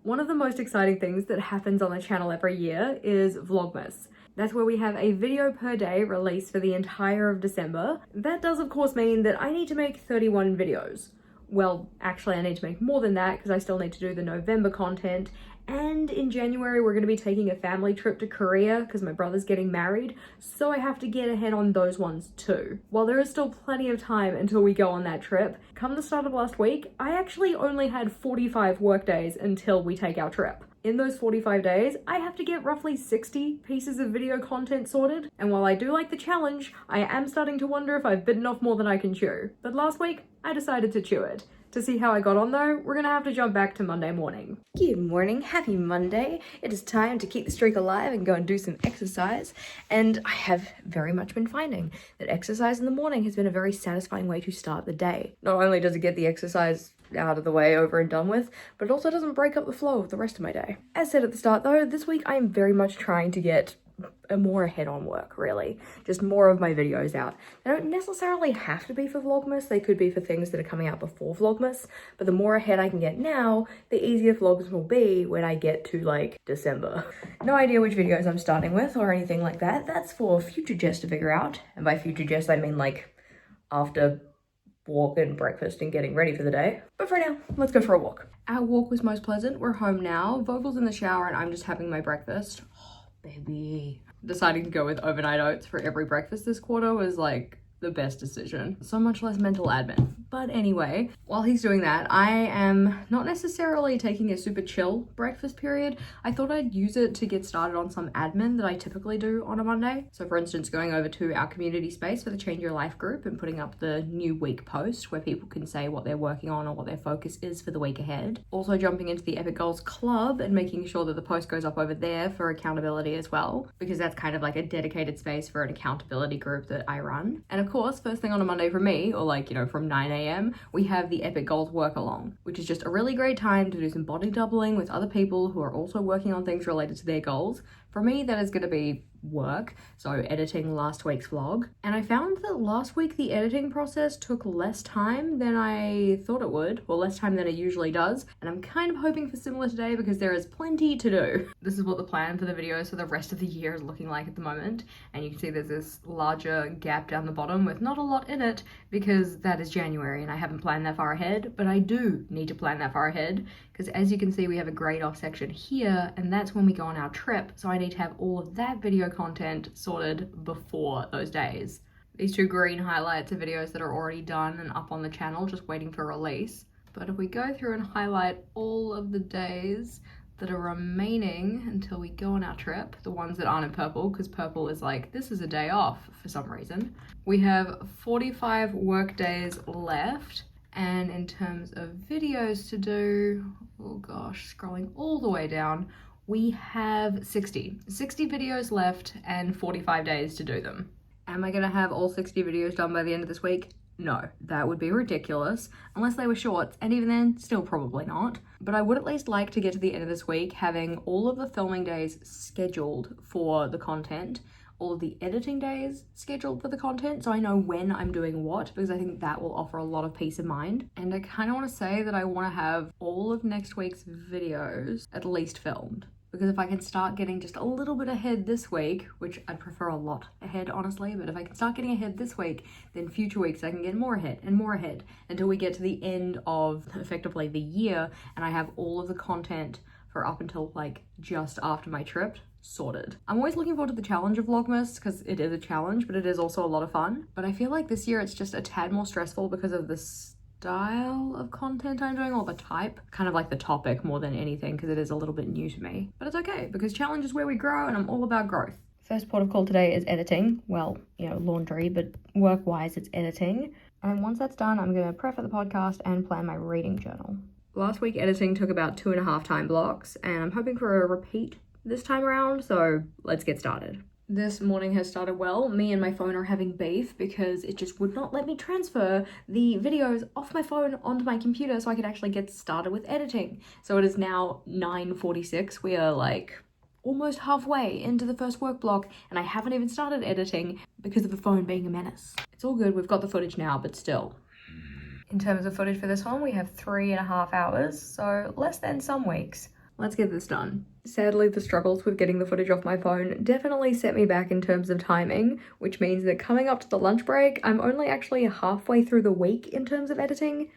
One of the most exciting things that happens on the channel every year is Vlogmas. That's where we have a video per day released for the entire of December. That does of course mean that I need to make 31 videos. Well, actually I need to make more than that because I still need to do the November content. And in January, we're going to be taking a family trip to Korea because my brother's getting married, so I have to get ahead on those ones too. While there is still plenty of time until we go on that trip, come the start of last week, I actually only had 45 work days until we take our trip. In those 45 days, I have to get roughly 60 pieces of video content sorted, and while I do like the challenge, I am starting to wonder if I've bitten off more than I can chew. But last week, I decided to chew it. To see how I got on though, we're gonna have to jump back to Monday morning. Good morning, happy Monday. It is time to keep the streak alive and go and do some exercise. And I have very much been finding that exercise in the morning has been a very satisfying way to start the day. Not only does it get the exercise out of the way, over and done with, but it also doesn't break up the flow of the rest of my day. As said at the start though, this week I am very much trying to get more ahead on work, really. Just more of my videos out. They don't necessarily have to be for Vlogmas, they could be for things that are coming out before Vlogmas, but the more ahead I can get now, the easier Vlogmas will be when I get to like December. No idea which videos I'm starting with or anything like that. That's for future Jess to figure out, and by future Jess I mean like after walk and breakfast and getting ready for the day. But for now, let's go for a walk. Our walk was most pleasant. We're home now. Vogel's in the shower and I'm just having my breakfast. Oh, baby. Deciding to go with overnight oats for every breakfast this quarter was like the best decision. So much less mental admin. But anyway, while he's doing that, I am not necessarily taking a super chill breakfast period. I thought I'd use it to get started on some admin that I typically do on a Monday. So for instance, going over to our community space for the Change Your Life group and putting up the new week post where people can say what they're working on or what their focus is for the week ahead. Also jumping into the Epic Goals Club and making sure that the post goes up over there for accountability as well, because that's kind of like a dedicated space for an accountability group that I run. And of course, first thing on a Monday for me, or like, you know, from 9 a.m, we have the Epic Goals work along, which is just a really great time to do some body doubling with other people who are also working on things related to their goals. For me, that is going to be work, so editing last week's vlog. And I found that last week the editing process took less time than I thought it would, or less time than it usually does, and I'm kind of hoping for similar today because there is plenty to do. This is what the plan for the videos for the rest of the year is looking like at the moment, and you can see there's this larger gap down the bottom with not a lot in it because that is January and I haven't planned that far ahead, but I do need to plan that far ahead because as you can see we have a grade off section here and that's when we go on our trip, so I need to have all of that video content sorted before those days. These two green highlights are videos that are already done and up on the channel just waiting for release. But if we go through and highlight all of the days that are remaining until we go on our trip, the ones that aren't in purple, because purple is like, this is a day off for some reason. We have 45 work days left. And in terms of videos to do, oh gosh, scrolling all the way down, we have 60 videos left and 45 days to do them. Am I gonna have all 60 videos done by the end of this week? No, that would be ridiculous, unless they were shorts, and even then, still probably not. But I would at least like to get to the end of this week having all of the filming days scheduled for the content, all of the editing days scheduled for the content, so I know when I'm doing what, because I think that will offer a lot of peace of mind. And I kind of want to say that I want to have all of next week's videos at least filmed. Because if I can start getting just a little bit ahead this week, which I'd prefer a lot ahead, honestly, but if I can start getting ahead this week, then future weeks I can get more ahead and more ahead until we get to the end of effectively the year and I have all of the content for up until like just after my trip sorted. I'm always looking forward to the challenge of Vlogmas because it is a challenge, but it is also a lot of fun. But I feel like this year it's just a tad more stressful because of the style of content I'm doing, or the type, kind of like the topic more than anything, because it is a little bit new to me. But it's okay because challenge is where we grow and I'm all about growth. First port of call today is editing. Well, you know, laundry, but work-wise it's editing. And once that's done, I'm gonna prep for the podcast and plan my reading journal. Last week editing took about 2.5 time blocks and I'm hoping for a repeat this time around, so let's get started. This morning has started well. Me and my phone are having beef because it just would not let me transfer the videos off my phone onto my computer so I could actually get started with editing. So it is now 9:46. We are like almost halfway into the first work block and I haven't even started editing because of the phone being a menace. It's all good, we've got the footage now, but still. In terms of footage for this one, we have 3.5 hours, so less than some weeks. let's get this done. Sadly, the struggles with getting the footage off my phone definitely set me back in terms of timing, which means that coming up to the lunch break, I'm only actually halfway through the week in terms of editing.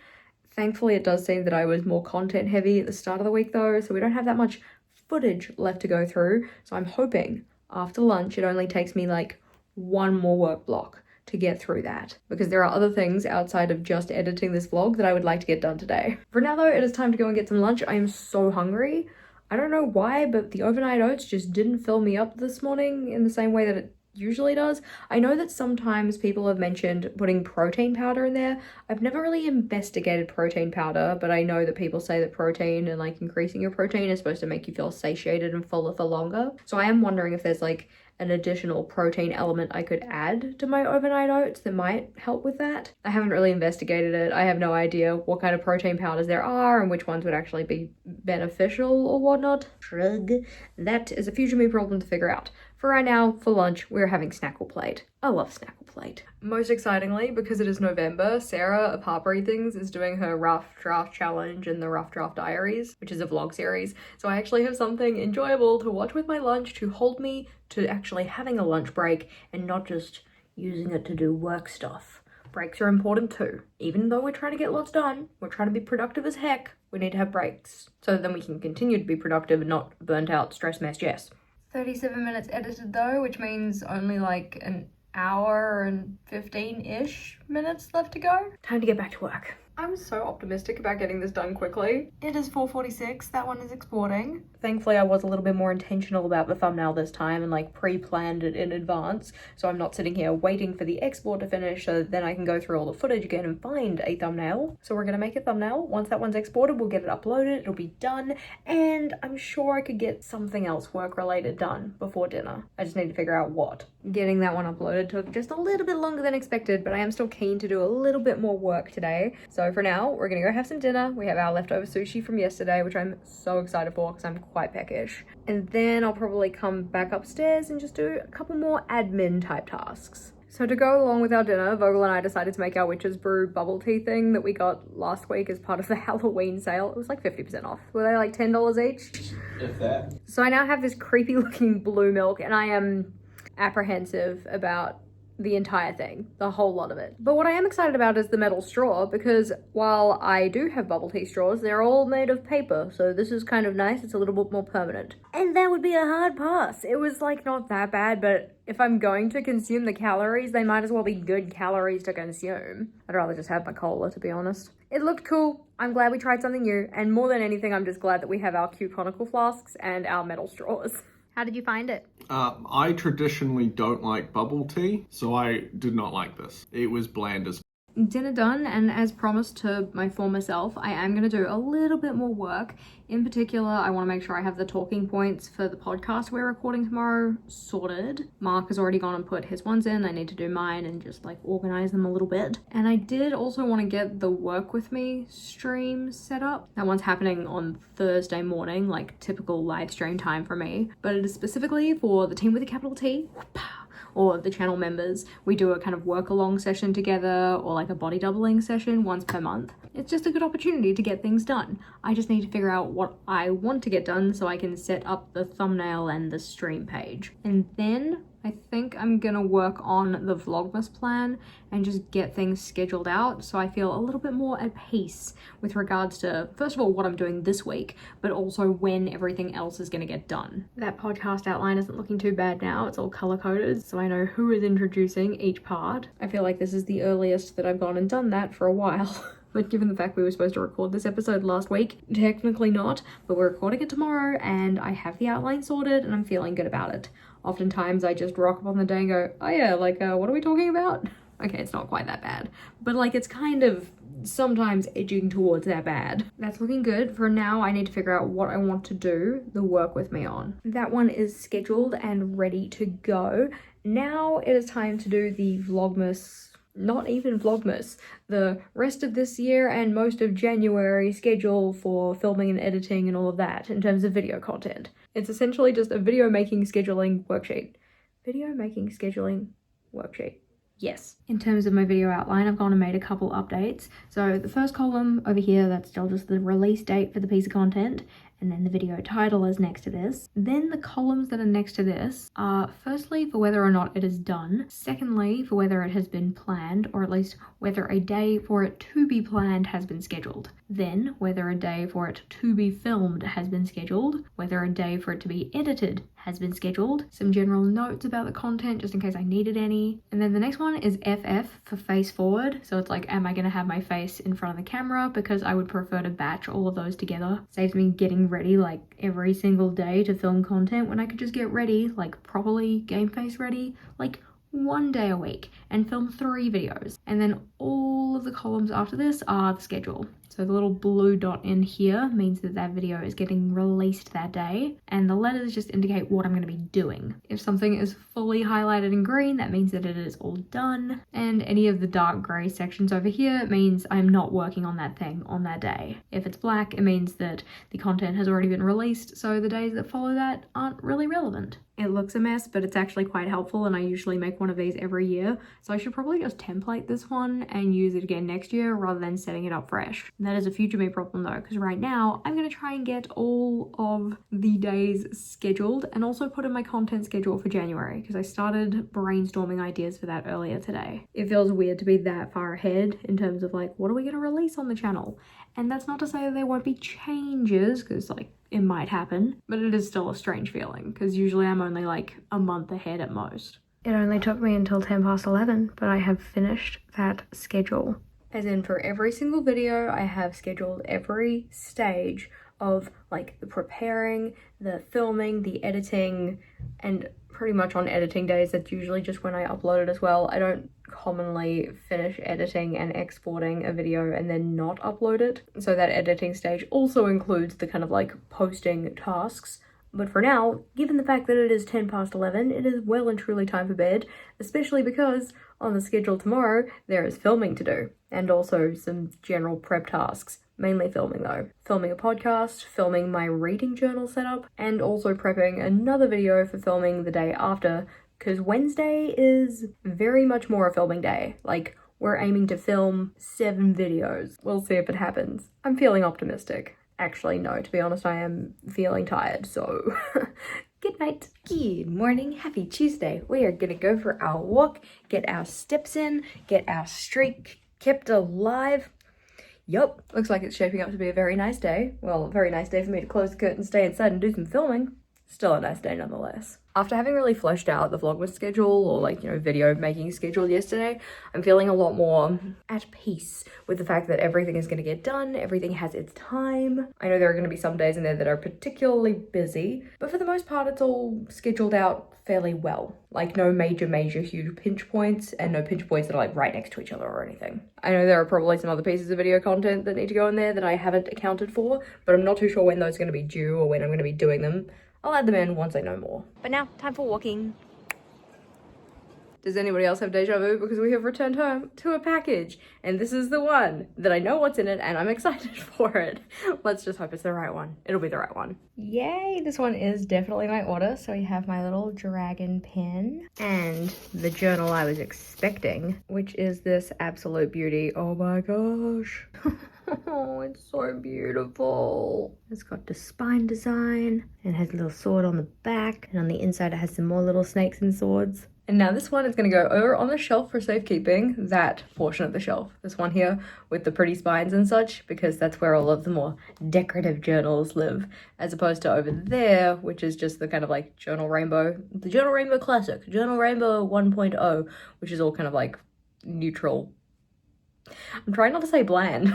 Thankfully, it does seem that I was more content heavy at the start of the week though, so we don't have that much footage left to go through. So I'm hoping after lunch, it only takes me like one more work block to get through that, because there are other things outside of just editing this vlog that I would like to get done today. For now though, it is time to go and get some lunch. I am so hungry. I don't know why, but the overnight oats just didn't fill me up this morning in the same way that it usually does. I know that sometimes people have mentioned putting protein powder in there. I've never really investigated protein powder, but I know that people say that protein and like increasing your protein is supposed to make you feel satiated and fuller for longer. So I am wondering if there's like an additional protein element I could add to my overnight oats that might help with that. I haven't really investigated it. I have no idea what kind of protein powders there are and which ones would actually be beneficial or whatnot. Shrug. That is a future me problem to figure out. For right now, for lunch, we're having Snackle Plate. I love Snackle Plate. Most excitingly, because it is November, Sarah of Heart Breathings is doing her Rough Draft Challenge and the Rough Draft Diaries, which is a vlog series. So I actually have something enjoyable to watch with my lunch to hold me to actually having a lunch break and not just using it to do work stuff. Breaks are important too. Even though we're trying to get lots done, we're trying to be productive as heck, we need to have breaks. So that then we can continue to be productive and not burnt out, stress mess Jess. 37 minutes edited though, which means only like an hour and 15-ish minutes left to go. Time to get back to work. I'm so optimistic about getting this done quickly. It is 4:46, that one is exporting. Thankfully, I was a little bit more intentional about the thumbnail this time and like pre-planned it in advance. So I'm not sitting here waiting for the export to finish so then I can go through all the footage again and find a thumbnail. So we're gonna make a thumbnail. Once that one's exported, we'll get it uploaded, it'll be done. And I'm sure I could get something else work-related done before dinner. I just need to figure out what. Getting that one uploaded took just a little bit longer than expected, but I am still keen to do a little bit more work today. So for now, we're gonna go have some dinner. We have our leftover sushi from yesterday, which I'm so excited for because I'm quite peckish. And then I'll probably come back upstairs and just do a couple more admin type tasks. So to go along with our dinner, Vogel and I decided to make our Witch's Brew bubble tea thing that we got last week as part of the Halloween sale. It was like 50% off. Were they like $10 each? If that. So I now have this creepy looking blue milk and I am apprehensive about the entire thing, the whole lot of it. But what I am excited about is the metal straw, because while I do have bubble tea straws, they're all made of paper, so this is kind of nice. It's a little bit more permanent. And that would be a hard pass. It was like not that bad, but if I'm going to consume the calories, they might as well be good calories to consume. I'd rather just have my cola, to be honest. It looked cool. I'm glad we tried something new, and more than anything, I'm just glad that we have our cute conical flasks and our metal straws. How did you find it? I traditionally don't like bubble tea, so I did not like this. It was bland as Dinner done, and as promised to my former self, I am going to do a little bit more work. In particular, I want to make sure I have the talking points for the podcast we're recording tomorrow sorted. Mark has already gone and put his ones in. I need to do mine and just like organize them a little bit. And I did also want to get the Work With Me stream set up. That one's happening on Thursday morning, like typical live stream time for me. But it is specifically for the team with a capital T. Or the channel members. We do a kind of work along session together or like a body doubling session once per month. It's just a good opportunity to get things done. I just need to figure out what I want to get done so I can set up the thumbnail and the stream page. And then I think I'm gonna work on the Vlogmas plan and just get things scheduled out so I feel a little bit more at peace with regards to, first of all, what I'm doing this week, but also when everything else is gonna get done. That podcast outline isn't looking too bad now. It's all color-coded, so I know who is introducing each part. I feel like this is the earliest that I've gone and done that for a while. But given the fact we were supposed to record this episode last week, technically not, but we're recording it tomorrow and I have the outline sorted and I'm feeling good about it. Oftentimes I just rock up on the day and go, oh yeah, like what are we talking about? Okay, it's not quite that bad, but like it's kind of sometimes edging towards that bad. That's looking good. For now, I need to figure out what I want to do the Work With Me on. That one is scheduled and ready to go. Now it is time to do the Vlogmas, not even Vlogmas, the rest of this year and most of January schedule for filming and editing and all of that in terms of video content. It's essentially just a video making scheduling worksheet. Video making scheduling worksheet. Yes. In terms of my video outline, I've gone and made a couple updates. So the first column over here, that's still just the release date for the piece of content. and then the video title is next to this. Then the columns that are next to this are firstly for whether or not it is done, secondly for whether it has been planned, or at least whether a day for it to be planned has been scheduled, then whether a day for it to be filmed has been scheduled, whether a day for it to be edited has been scheduled, some general notes about the content just in case I needed any, and then the next one is FF for face forward. So it's like, am I gonna have my face in front of the camera, because I would prefer to batch all of those together. Saves me getting ready like every single day to film content when I could just get ready, like properly game face ready, like one day a week and film 3 videos. And then all of the columns after this are the schedule. So the little blue dot in here means that that video is getting released that day, and the letters just indicate what I'm going to be doing. If something is fully highlighted in green, that means that it is all done, and any of the dark grey sections over here means I'm not working on that thing on that day. If it's black, it means that the content has already been released, so the days that follow that aren't really relevant. It looks a mess, but it's actually quite helpful, and I usually make one of these every year, so I should probably just template this one and use it again next year rather than setting it up fresh. That is a future me problem though, because right now I'm going to try and get all of the days scheduled and also put in my content schedule for January, because I started brainstorming ideas for that earlier today. It feels weird to be that far ahead in terms of like, what are we going to release on the channel? And that's not to say that there won't be changes, because like it might happen, but it is still a strange feeling because usually I'm only like a month ahead at most. It only took me until 11:10, but I have finished that schedule. As in, for every single video, I have scheduled every stage of like the preparing, the filming, the editing, and pretty much on editing days, that's usually just when I upload it as well. I don't commonly finish editing and exporting a video and then not upload it. So that editing stage also includes the kind of like posting tasks. But for now, given the fact that it is 11:10, it is well and truly time for bed, especially because on the schedule tomorrow, there is filming to do, and also some general prep tasks. Mainly filming though. Filming a podcast, filming my reading journal setup, and also prepping another video for filming the day after, because Wednesday is very much more a filming day. Like, we're aiming to film 7 videos. We'll see if it happens. I'm feeling optimistic. Actually, no, to be honest, I am feeling tired, so good night. Good morning, happy Tuesday. We are gonna go for our walk, get our steps in, get our streak kept alive. Yup, looks like it's shaping up to be a very nice day. Well, a very nice day for me to close the curtain, stay inside and do some filming. Still a nice day nonetheless. After having really fleshed out the Vlogmas schedule, or like, you know, video making schedule yesterday, I'm feeling a lot more at peace with the fact that everything is going to get done, everything has its time. I know there are going to be some days in there that are particularly busy, but for the most part it's all scheduled out fairly well. Like no major huge pinch points, and no pinch points that are like right next to each other or anything. I know there are probably some other pieces of video content that need to go in there that I haven't accounted for, but I'm not too sure when those are going to be due or when I'm going to be doing them. I'll add them in once I know more. But now, time for walking. Does anybody else have deja vu? Because we have returned home to a package, and this is the one that I know what's in it and I'm excited for it. Let's just hope it's the right one. It'll be the right one. Yay, this one is definitely my order. So we have my little dragon pen and the journal I was expecting, which is this absolute beauty. Oh my gosh. Oh, it's so beautiful. It's got the spine design and has a little sword on the back, and on the inside it has some more little snakes and swords. And now this one is going to go over on the shelf for safekeeping, that portion of the shelf. This one here with the pretty spines and such, because that's where all of the more decorative journals live, as opposed to over there, which is just the kind of like Journal Rainbow, the Journal Rainbow Classic, Journal Rainbow 1.0, which is all kind of like neutral. I'm trying not to say bland.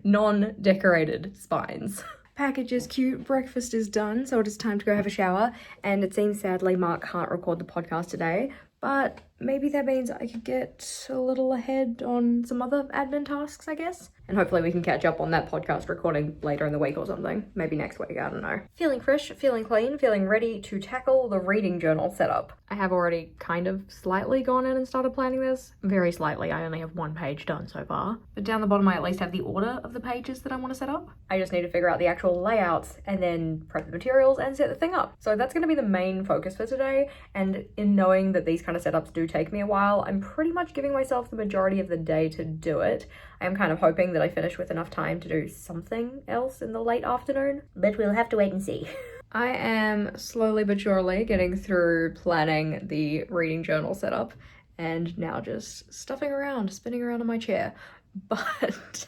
Non-decorated spines. Package is cute, breakfast is done, so it is time to go have a shower, and it seems sadly Mark can't record the podcast today, but maybe that means I could get a little ahead on some other admin tasks, I guess. And hopefully we can catch up on that podcast recording later in the week or something. Maybe next week, I don't know. Feeling fresh, feeling clean, feeling ready to tackle the reading journal setup. I have already kind of slightly gone in and started planning this. Very slightly, I only have 1 page done so far. But down the bottom I at least have the order of the pages that I want to set up. I just need to figure out the actual layouts and then prep the materials and set the thing up. So that's going to be the main focus for today, and in knowing that these kind of setups do take me a while. I'm pretty much giving myself the majority of the day to do it. I am kind of hoping that I finish with enough time to do something else in the late afternoon, but we'll have to wait and see. I am slowly but surely getting through planning the reading journal setup and now just spinning around in my chair. But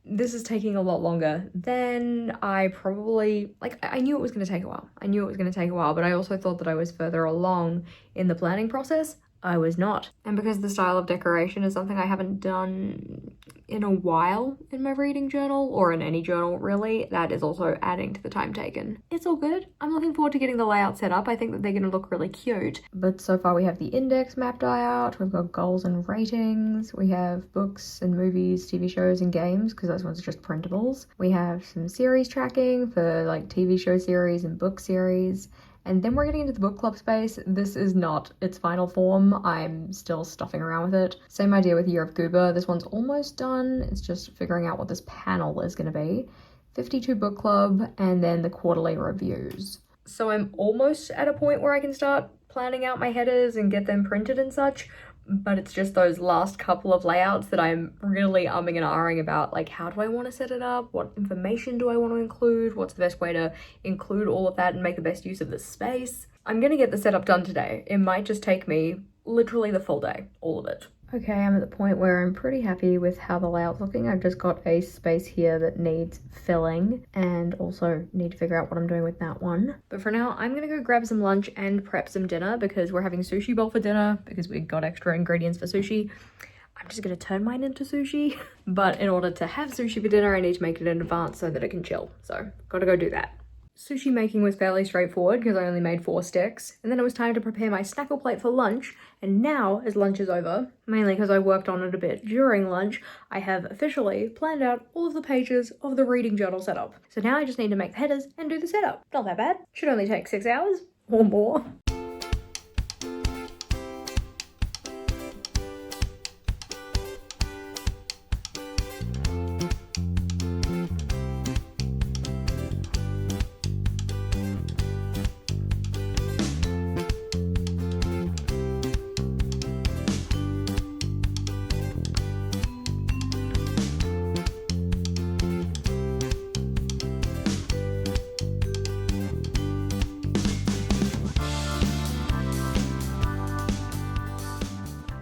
this is taking a lot longer than I probably, like, I knew it was going to take a while. But I also thought that I was further along in the planning process. I was not. And because the style of decoration is something I haven't done in a while in my reading journal, or in any journal really, that is also adding to the time taken. It's all good. I'm looking forward to getting the layout set up. I think that they're going to look really cute. But so far we have the index mapped out, we've got goals and ratings, we have books and movies, TV shows and games, because those ones are just printables. We have some series tracking for like TV show series and book series. And then we're getting into the book club space. This is not its final form. I'm still stuffing around with it. Same idea with Year of Goober. This one's almost done. It's just figuring out what this panel is going to be. 52 book club, and then the quarterly reviews. So I'm almost at a point where I can start planning out my headers and get them printed and such. But it's just those last couple of layouts that I'm really umming and ahhing about, like, how do I want to set it up? What information do I want to include? What's the best way to include all of that and make the best use of the space? I'm gonna get the setup done today. It might just take me literally the full day, all of it. Okay, I'm at the point where I'm pretty happy with how the layout's looking. I've just got a space here that needs filling and also need to figure out what I'm doing with that one. But for now, I'm gonna go grab some lunch and prep some dinner because we're having sushi bowl for dinner because we got extra ingredients for sushi. I'm just gonna turn mine into sushi. But in order to have sushi for dinner, I need to make it in advance so that it can chill. So, gotta go do that. Sushi making was fairly straightforward because I only made 4 sticks, and then it was time to prepare my snackle plate for lunch. And now, as lunch is over, mainly because I worked on it a bit during lunch, I have officially planned out all of the pages of the reading journal setup. So now I just need to make the headers and do the setup. Not that bad. Should only take 6 hours or more.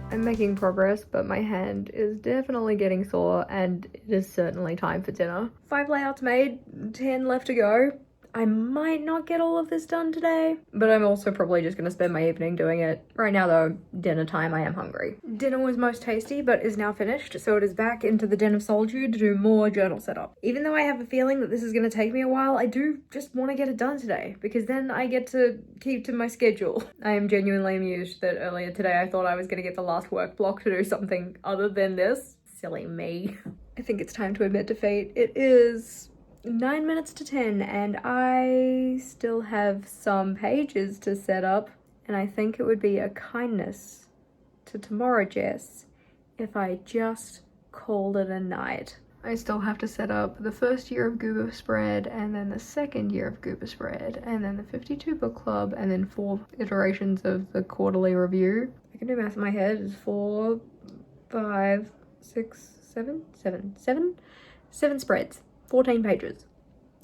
I'm making progress, but my hand is definitely getting sore and it is certainly time for dinner. 5 layouts made, 10 left to go. I might not get all of this done today, but I'm also probably just gonna spend my evening doing it. Right now though, dinner time, I am hungry. Dinner was most tasty, but is now finished, so it is back into the Den of Solitude to do more journal setup. Even though I have a feeling that this is gonna take me a while, I do just want to get it done today, because then I get to keep to my schedule. I am genuinely amused that earlier today I thought I was gonna get the last work block to do something other than this. Silly me. I think it's time to admit defeat. It is 9 minutes to 10 and I still have some pages to set up, and I think it would be a kindness to tomorrow, Jess, if I just called it a night. I still have to set up the first year of Goober spread, and then the second year of Goober spread, and then the 52 book club, and then 4 iterations of the quarterly review. I can do math in my head. It's 4, 5, 6, 7 spreads. 14 pages.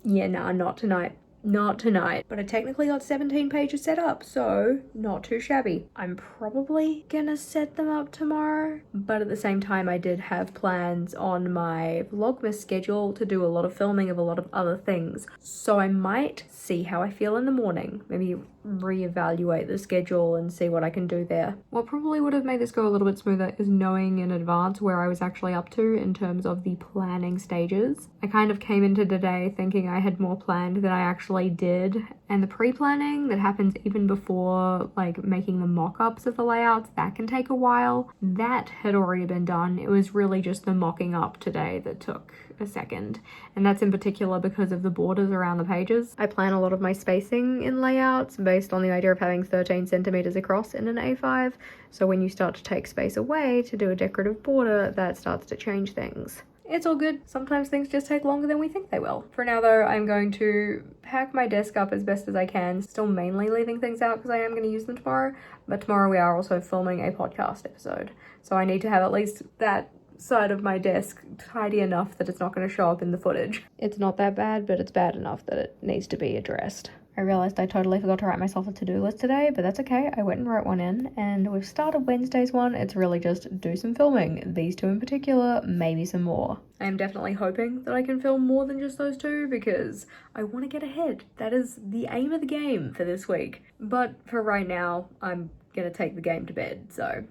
Yeah, nah, not tonight. Not tonight. But I technically got 17 pages set up, so not too shabby. I'm probably gonna set them up tomorrow, but at the same time I did have plans on my Vlogmas schedule to do a lot of filming of a lot of other things. So I might see how I feel in the morning. Maybe reevaluate the schedule and see what I can do there. What probably would have made this go a little bit smoother is knowing in advance where I was actually up to in terms of the planning stages. I kind of came into today thinking I had more planned than I actually did, and the pre-planning that happens even before like making the mock-ups of the layouts, that can take a while. That had already been done. It was really just the mocking up today that took a second, and that's in particular because of the borders around the pages. I plan a lot of my spacing in layouts based on the idea of having 13 centimeters across in an A5, so when you start to take space away to do a decorative border, that starts to change things. It's all good. Sometimes things just take longer than we think they will. For now though, I'm going to pack my desk up as best as I can, still mainly leaving things out because I am going to use them tomorrow, but tomorrow we are also filming a podcast episode. So I need to have at least that side of my desk tidy enough that it's not going to show up in the footage. It's not that bad, but it's bad enough that it needs to be addressed. I realized I totally forgot to write myself a to-do list today, but that's okay. I went and wrote one in, and we've started Wednesday's one. It's really just do some filming. These two in particular, maybe some more. I am definitely hoping that I can film more than just those two because I want to get ahead. That is the aim of the game for this week. But for right now, I'm gonna take the game to bed, so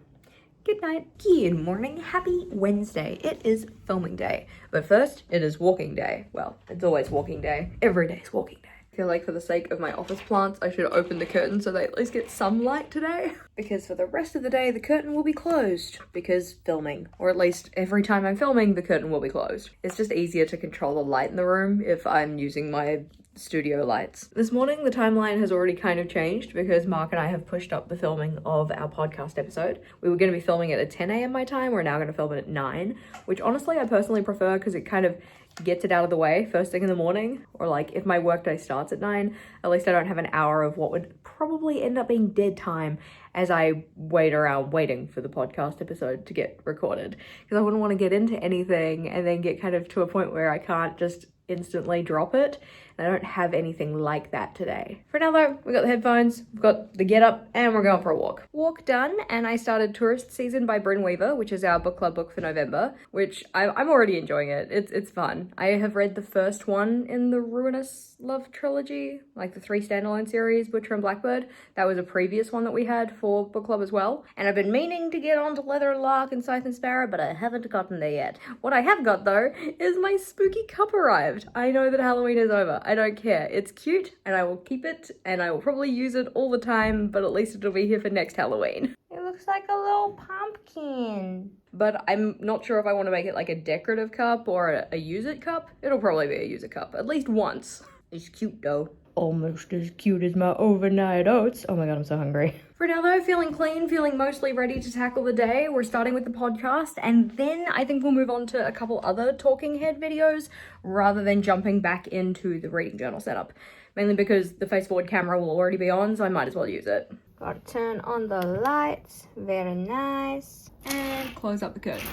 good night. Good morning. Happy Wednesday. It is filming day. But first, it is walking day. Well, it's always walking day. Every day is walking day. I feel like for the sake of my office plants, I should open the curtain so they at least get some light today. Because for the rest of the day, the curtain will be closed because filming. Or at least every time I'm filming, the curtain will be closed. It's just easier to control the light in the room if I'm using my studio lights. This morning, the timeline has already kind of changed because Mark and I have pushed up the filming of our podcast episode. We were going to be filming it at 10 a.m. my time. We're now going to film it at 9, which honestly I personally prefer because it kind of gets it out of the way first thing in the morning. Or like if my workday starts at 9, at least I don't have an hour of what would probably end up being dead time as I wait around waiting for the podcast episode to get recorded. Because I wouldn't want to get into anything and then get kind of to a point where I can't just instantly drop it. And I don't have anything like that today. For now though, we got the headphones, we've got the get up, and we're going for a walk. Walk done, and I started Tourist Season by Bryn Weaver, which is our book club book for November, which I'm already enjoying it. It's fun. I have read the first one in the Ruinous Love trilogy, like the 3 standalone series, Butcher and Blackbird. That was a previous one that we had for book club as well. And I've been meaning to get onto Leather and Lark and Scythe and Sparrow, but I haven't gotten there yet. What I have got though is my spooky cup arrived. I know that Halloween is over. I don't care. It's cute and I will keep it and I will probably use it all the time, but at least it'll be here for next Halloween. It looks like a little pumpkin. But I'm not sure if I want to make it like a decorative cup or a use it cup. It'll probably be a use it cup, at least once. It's cute though. Almost as cute as my overnight oats. Oh my god, I'm so hungry. For now though, feeling clean, feeling mostly ready to tackle the day. We're starting with the podcast and then I think we'll move on to a couple other talking head videos rather than jumping back into the reading journal setup. Mainly because the face forward camera will already be on, so I might as well use it. Gotta turn on the lights, very nice. And close up the curtains.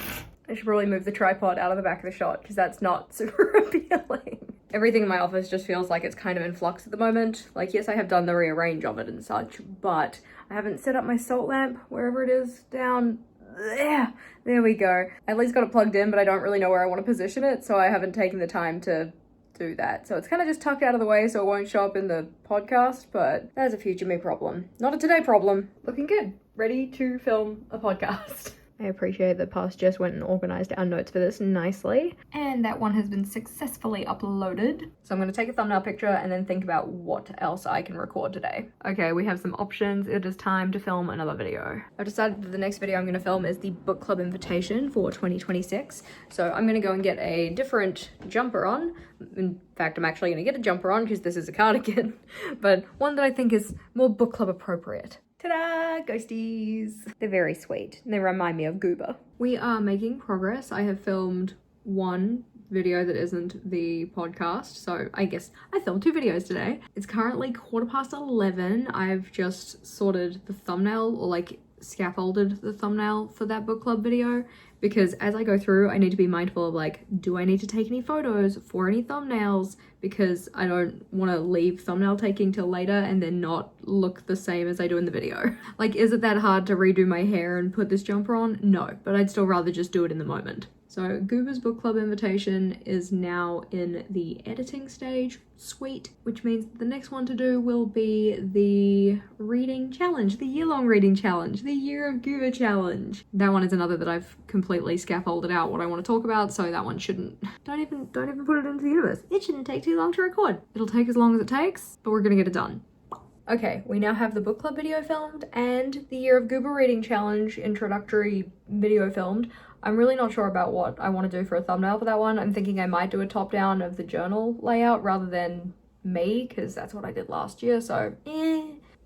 I should probably move the tripod out of the back of the shot because that's not super appealing. Everything in my office just feels like it's kind of in flux at the moment. Like, yes, I have done the rearrange of it and such, but I haven't set up my salt lamp wherever it is down there. There we go. I at least got it plugged in, but I don't really know where I want to position it, so I haven't taken the time to do that. So it's kind of just tucked out of the way so it won't show up in the podcast, but that's a future me problem. Not a today problem. Looking good. Ready to film a podcast. I appreciate that past Jess went and organized our notes for this nicely. And that one has been successfully uploaded. So I'm going to take a thumbnail picture and then think about what else I can record today. Okay, we have some options. It is time to film another video. I've decided that the next video I'm going to film is the book club invitation for 2026. So I'm going to go and get a different jumper on. In fact, I'm actually going to get a jumper on because this is a cardigan, but one that I think is more book club appropriate. Ta-da! Ghosties! They're very sweet. They remind me of Goober. We are making progress. I have filmed one video that isn't the podcast, so I guess I filmed 2 videos today. It's currently 11:15. I've just sorted the thumbnail, or like scaffolded the thumbnail for that book club video, because as I go through I need to be mindful of like, do I need to take any photos for any thumbnails, because I don't want to leave thumbnail taking till later and then not look the same as I do in the video. Like, is it that hard to redo my hair and put this jumper on? No, but I'd still rather just do it in the moment. So Goober's book club invitation is now in the editing stage. Sweet. Which means the next one to do will be the reading challenge, the year-long reading challenge, the Year of Goober challenge. That one is another that I've completely scaffolded out what I want to talk about, so that one shouldn't, don't even put it into the universe. It shouldn't take too long to record. It'll take as long as it takes, but we're gonna get it done. Okay, we now have the book club video filmed and the Year of Goober reading challenge introductory video filmed. I'm really not sure about what I want to do for a thumbnail for that one. I'm thinking I might do a top down of the journal layout rather than me, because that's what I did last year, so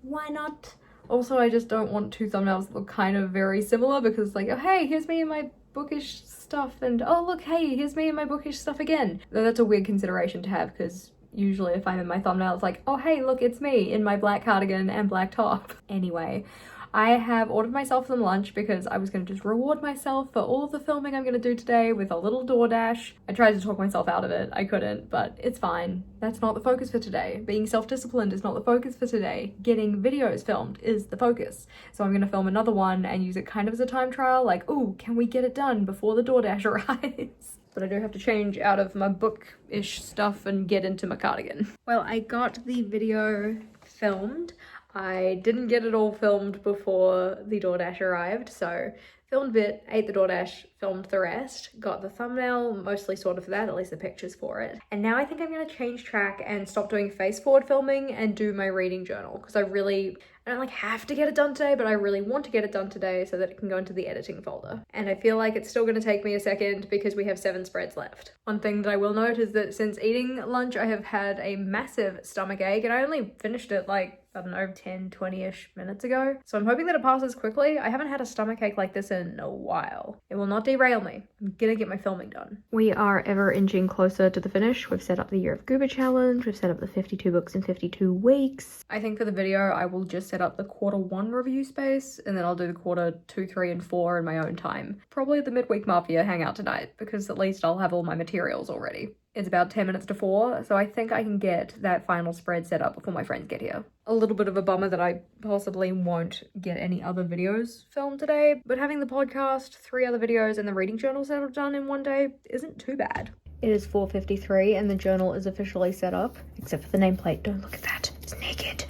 why not? Also, I just don't want 2 thumbnails that look kind of very similar, because like, oh hey, here's me in my bookish stuff and, oh look, hey, here's me and my bookish stuff again. Though that's a weird consideration to have because usually if I'm in my thumbnail, it's like, oh hey, look, it's me in my black cardigan and black top. Anyway, I have ordered myself some lunch because I was going to just reward myself for all of the filming I'm going to do today with a little DoorDash. I tried to talk myself out of it. I couldn't, but it's fine. That's not the focus for today. Being self-disciplined is not the focus for today. Getting videos filmed is the focus. So I'm going to film another one and use it kind of as a time trial, like, ooh, can we get it done before the DoorDash arrives? But I do have to change out of my book-ish stuff and get into my cardigan. Well, I got the video filmed. I didn't get it all filmed before the DoorDash arrived, so filmed a bit, ate the DoorDash, filmed the rest, got the thumbnail mostly sorted for that, at least the pictures for it. And now I think I'm going to change track and stop doing face forward filming and do my reading journal, because I don't like have to get it done today, but I really want to get it done today so that it can go into the editing folder. And I feel like it's still going to take me a second because we have 7 spreads left. One thing that I will note is that since eating lunch, I have had a massive stomach ache, and I only finished it like, I don't know, 10, 20-ish minutes ago. So I'm hoping that it passes quickly. I haven't had a stomach ache like this in a while. It will not derail me. I'm gonna get my filming done. We are ever inching closer to the finish. We've set up the Year of Goober challenge. We've set up the 52 books in 52 weeks. I think for the video, I will just set up the Q1 review space, and then I'll do the Q2, 3, and 4 in my own time. Probably the midweek Mafia hangout tonight, because at least I'll have all my materials already. It's about 10 minutes to 4, so I think I can get that final spread set up before my friends get here. A little bit of a bummer that I possibly won't get any other videos filmed today, but having the podcast, 3 other videos, and the reading journal set up done in one day isn't too bad. It is 4:53 and the journal is officially set up, except for the nameplate. Don't look at that, it's naked.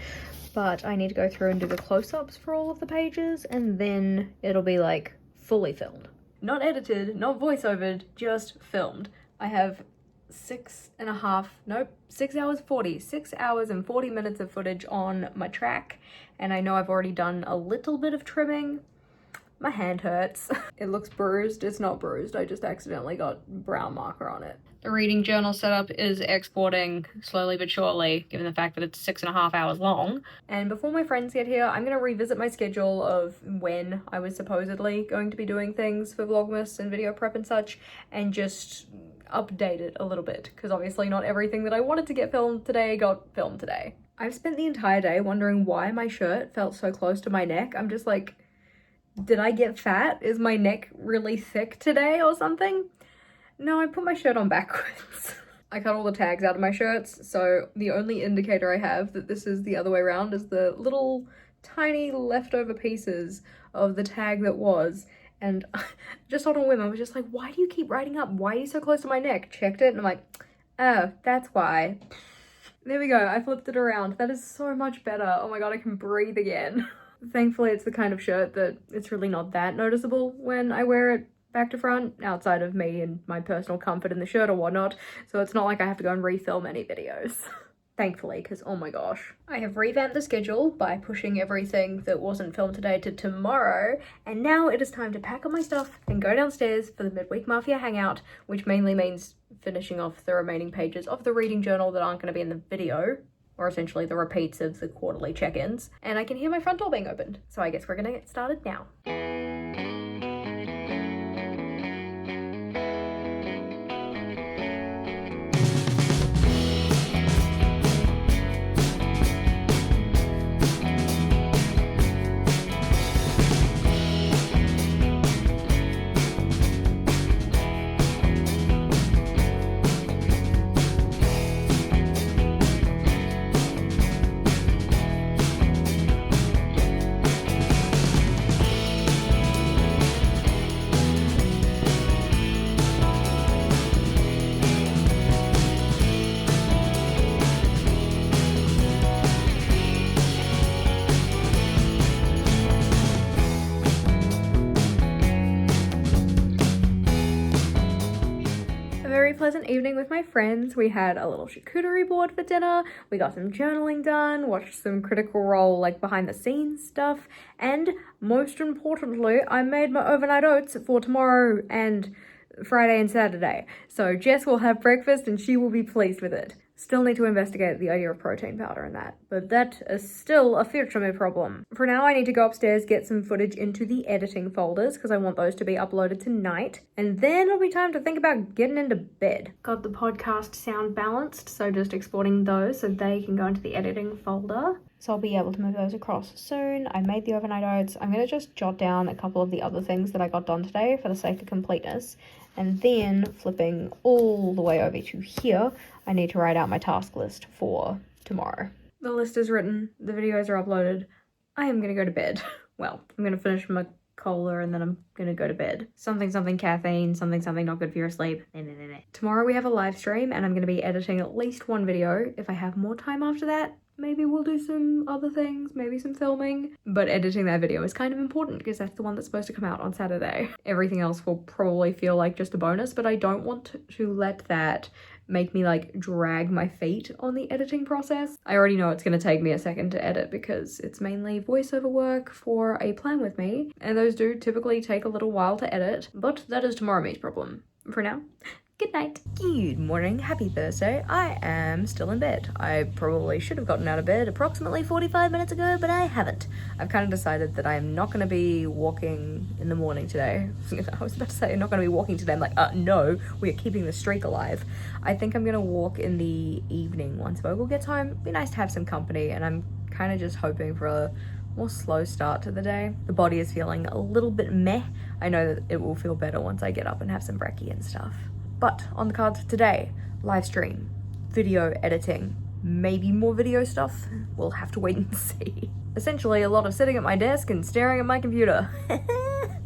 But I need to go through and do the close-ups for all of the pages, and then it'll be like fully filmed. Not edited, not voiceovered, just filmed. I have 6 hours and 40 minutes of footage on my track, and I know I've already done a little bit of trimming. My hand hurts. It looks bruised. It's not bruised. I just accidentally got brown marker on it. The reading journal setup is exporting slowly but surely, given the fact that it's 6.5 hours long. And before my friends get here, I'm going to revisit my schedule of when I was supposedly going to be doing things for Vlogmas and video prep and such, and just update it a little bit, because obviously not everything that I wanted to get filmed today got filmed today. I've spent the entire day wondering why my shirt felt so close to my neck. I'm just like, did I get fat? Is my neck really thick today or something? No, I put my shirt on backwards. I cut all the tags out of my shirts, so the only indicator I have that this is the other way around is the little tiny leftover pieces of the tag that was. And just on a whim, I was just like, why do you keep writing up? Why are you so close to my neck? Checked it, and I'm like, oh, that's why. There we go, I flipped it around. That is so much better. Oh my god, I can breathe again. Thankfully, it's the kind of shirt that it's really not that noticeable when I wear it back to front, outside of me and my personal comfort in the shirt or whatnot. So it's not like I have to go and refilm any videos. Thankfully, because oh my gosh. I have revamped the schedule by pushing everything that wasn't filmed today to tomorrow, and now it is time to pack up my stuff and go downstairs for the midweek Mafia hangout, which mainly means finishing off the remaining pages of the reading journal that aren't going to be in the video, or essentially the repeats of the quarterly check-ins. And I can hear my front door being opened, so I guess we're gonna get started now. Pleasant evening with my friends. We had a little charcuterie board for dinner, we got some journaling done, watched some Critical Role like behind the scenes stuff, and most importantly, I made my overnight oats for tomorrow and Friday and Saturday. So Jess will have breakfast and she will be pleased with it. Still need to investigate the idea of protein powder in that, but that is still a future me problem. For now, I need to go upstairs, get some footage into the editing folders because I want those to be uploaded tonight, and then it'll be time to think about getting into bed. Got the podcast sound balanced, so just exporting those so they can go into the editing folder. So I'll be able to move those across soon. I made the overnight oats. I'm going to just jot down a couple of the other things that I got done today for the sake of completeness. And then flipping all the way over to here, I need to write out my task list for tomorrow. The list is written, the videos are uploaded. I am gonna go to bed. Well, I'm gonna finish my cola and then I'm gonna go to bed. Something caffeine, something not good for your sleep. Tomorrow we have a live stream and I'm gonna be editing at least one video. If I have more time after that, maybe we'll do some other things, maybe some filming. But editing that video is kind of important because that's the one that's supposed to come out on Saturday. Everything else will probably feel like just a bonus, but I don't want to let that make me like drag my feet on the editing process. I already know it's going to take me a second to edit because it's mainly voiceover work for A Plan With Me, and those do typically take a little while to edit, but that is tomorrow me's problem. For now, good night. Good morning, happy Thursday. I am still in bed. I probably should have gotten out of bed approximately 45 minutes ago, but I haven't. I've kind of decided that I am not going to be walking in the morning today. I was about to say I'm not going to be walking today. I'm like, no, we are keeping the streak alive. I think I'm going to walk in the evening once Vogel gets home. It'd be nice to have some company, and I'm kind of just hoping for a more slow start to the day. The body is feeling a little bit meh. I know that it will feel better once I get up and have some brekkie and stuff. But on the cards today, live stream, video editing, maybe more video stuff. We'll have to wait and see. Essentially a lot of sitting at my desk and staring at my computer. But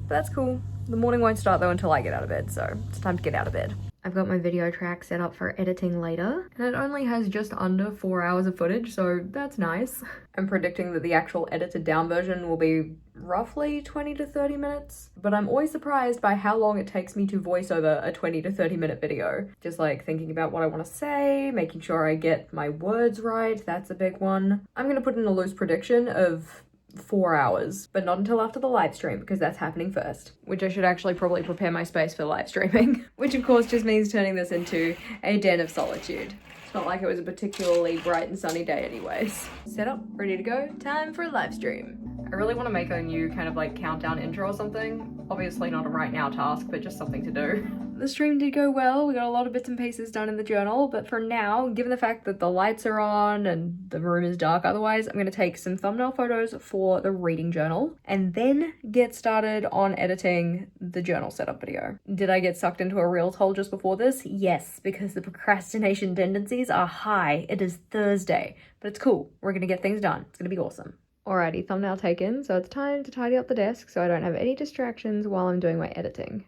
that's cool. The morning won't start though until I get out of bed, so it's time to get out of bed. I've got my video track set up for editing later, and it only has just under 4 hours of footage, so that's nice. I'm predicting that the actual edited down version will be roughly 20 to 30 minutes, but I'm always surprised by how long it takes me to voice over a 20 to 30 minute video. Just like thinking about what I want to say, making sure I get my words right, that's a big one. I'm gonna put in a loose prediction of 4 hours, but not until after the live stream because that's happening first, which I should actually probably prepare my space for live streaming, which of course just means turning this into a den of solitude. It's not like it was a particularly bright and sunny day anyways. Set up, ready to go, time for a live stream. I really want to make a new kind of like countdown intro or something. Obviously not a right now task, but just something to do. The stream did go well. We got a lot of bits and pieces done in the journal, but for now, given the fact that the lights are on and the room is dark otherwise, I'm going to take some thumbnail photos for the reading journal and then get started on editing the journal setup video. Did I get sucked into a reels hole just before this? Yes, because the procrastination tendencies are high. It is Thursday, but it's cool. We're going to get things done. It's going to be awesome. Alrighty, thumbnail taken, so it's time to tidy up the desk so I don't have any distractions while I'm doing my editing.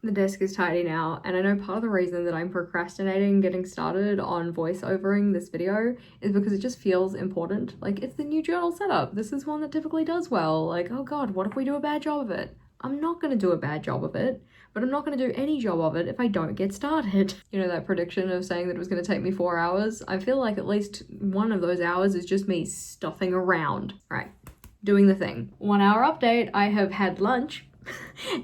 The desk is tidy now, and I know part of the reason that I'm procrastinating getting started on voiceovering this video is because it just feels important. Like, it's the new journal setup. This is one that typically does well. Like, oh god, what if we do a bad job of it? I'm not gonna do a bad job of it, but I'm not gonna do any job of it if I don't get started. You know that prediction of saying that it was gonna take me 4 hours? I feel like at least one of those hours is just me stuffing around. Right, doing the thing. 1 hour update, I have had lunch.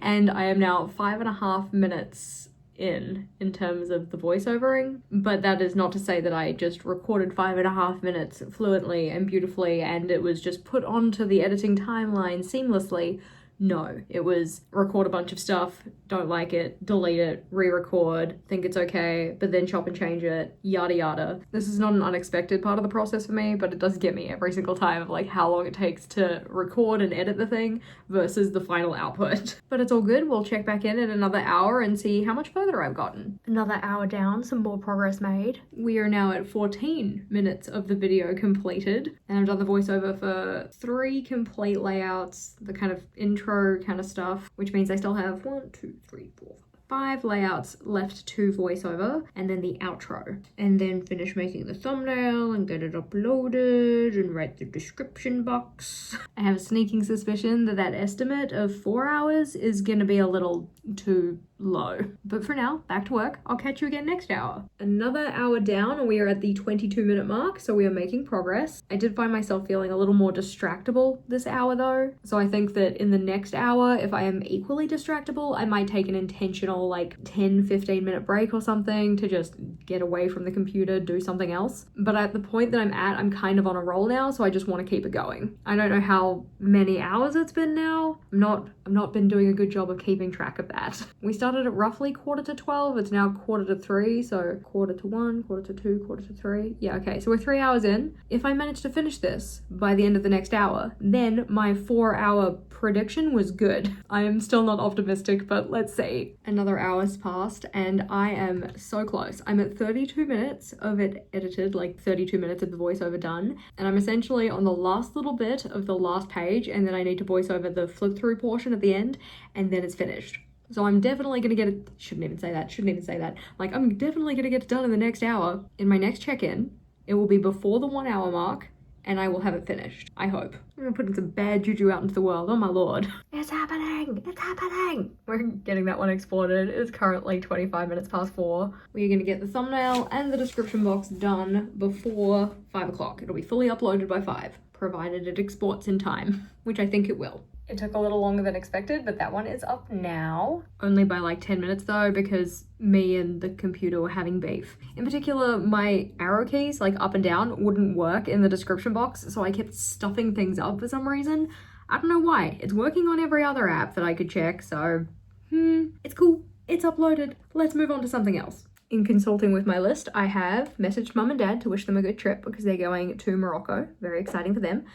And I am now 5.5 minutes in terms of the voiceovering, but that is not to say that I just recorded 5.5 minutes fluently and beautifully and it was just put onto the editing timeline seamlessly. No, it was record a bunch of stuff, don't like it, delete it, re-record, think it's okay, but then chop and change it, yada yada. This is not an unexpected part of the process for me, but it does get me every single time of like how long it takes to record and edit the thing versus the final output. But it's all good, we'll check back in another hour and see how much further I've gotten. Another hour down, some more progress made. We are now at 14 minutes of the video completed, and I've done the voiceover for 3 complete layouts, the kind of intro kind of stuff, which means I still have 1, 2, 3, 4, 5 layouts left to voiceover, and then the outro. And then finish making the thumbnail and get it uploaded and write the description box. I have a sneaking suspicion that that estimate of 4 hours is gonna be a little too low. But for now, back to work. I'll catch you again next hour. Another hour down and we are at the 22-minute mark, so we are making progress. I did find myself feeling a little more distractible this hour though. So I think that in the next hour, if I am equally distractible, I might take an intentional like 10-15 minute break or something to just get away from the computer, do something else. But at the point that I'm at, I'm kind of on a roll now, so I just want to keep it going. I don't know how many hours it's been now. I've not been doing a good job of keeping track of that. We started at roughly 11:45. It's now 1:45, so 1:45, 1:45, 1:45. Yeah, okay, so we're 3 hours in. If I manage to finish this by the end of the next hour, then my 4-hour prediction was good. I am still not optimistic, but let's see. Another hour's passed and I am so close. I'm at 32 minutes of it edited, like 32 minutes of the voiceover done, and I'm essentially on the last little bit of the last page, and then I need to voice over the flip through portion at the end, and then it's finished. So I'm definitely gonna get it, shouldn't even say that. Like, I'm definitely gonna get it done in the next hour. In my next check-in, it will be before the 1 hour mark, and I will have it finished. I hope. I'm gonna put some bad juju out into the world. Oh my lord. It's happening! It's happening! We're getting that one exported. It's currently 25 minutes past 4. We're gonna get the thumbnail and the description box done before 5 o'clock. It'll be fully uploaded by 5, provided it exports in time, which I think it will. It took a little longer than expected, but that one is up now. Only by like 10 minutes though, because me and the computer were having beef. In particular, my arrow keys, like up and down, wouldn't work in the description box, so I kept stuffing things up for some reason. I don't know why. It's working on every other app that I could check, so it's cool. It's uploaded. Let's move on to something else. In consulting with my list, I have messaged mum and dad to wish them a good trip because they're going to Morocco. Very exciting for them.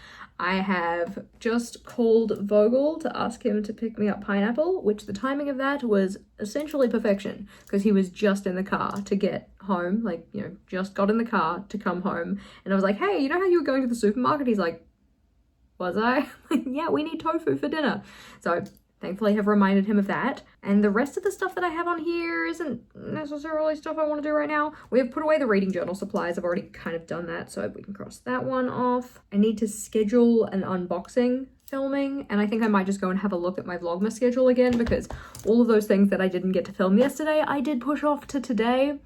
I have just called Vogel to ask him to pick me up pineapple, which the timing of that was essentially perfection because he was just in the car to get home, like, you know, just got in the car to come home. And I was like, hey, you know how you were going to the supermarket? He's like, was I? Yeah, we need tofu for dinner. So thankfully, I have reminded him of that. And the rest of the stuff that I have on here isn't necessarily stuff I want to do right now. We have put away the reading journal supplies. I've already kind of done that, so we can cross that one off. I need to schedule an unboxing filming, and I think I might just go and have a look at my Vlogmas schedule again because all of those things that I didn't get to film yesterday, I did push off to today.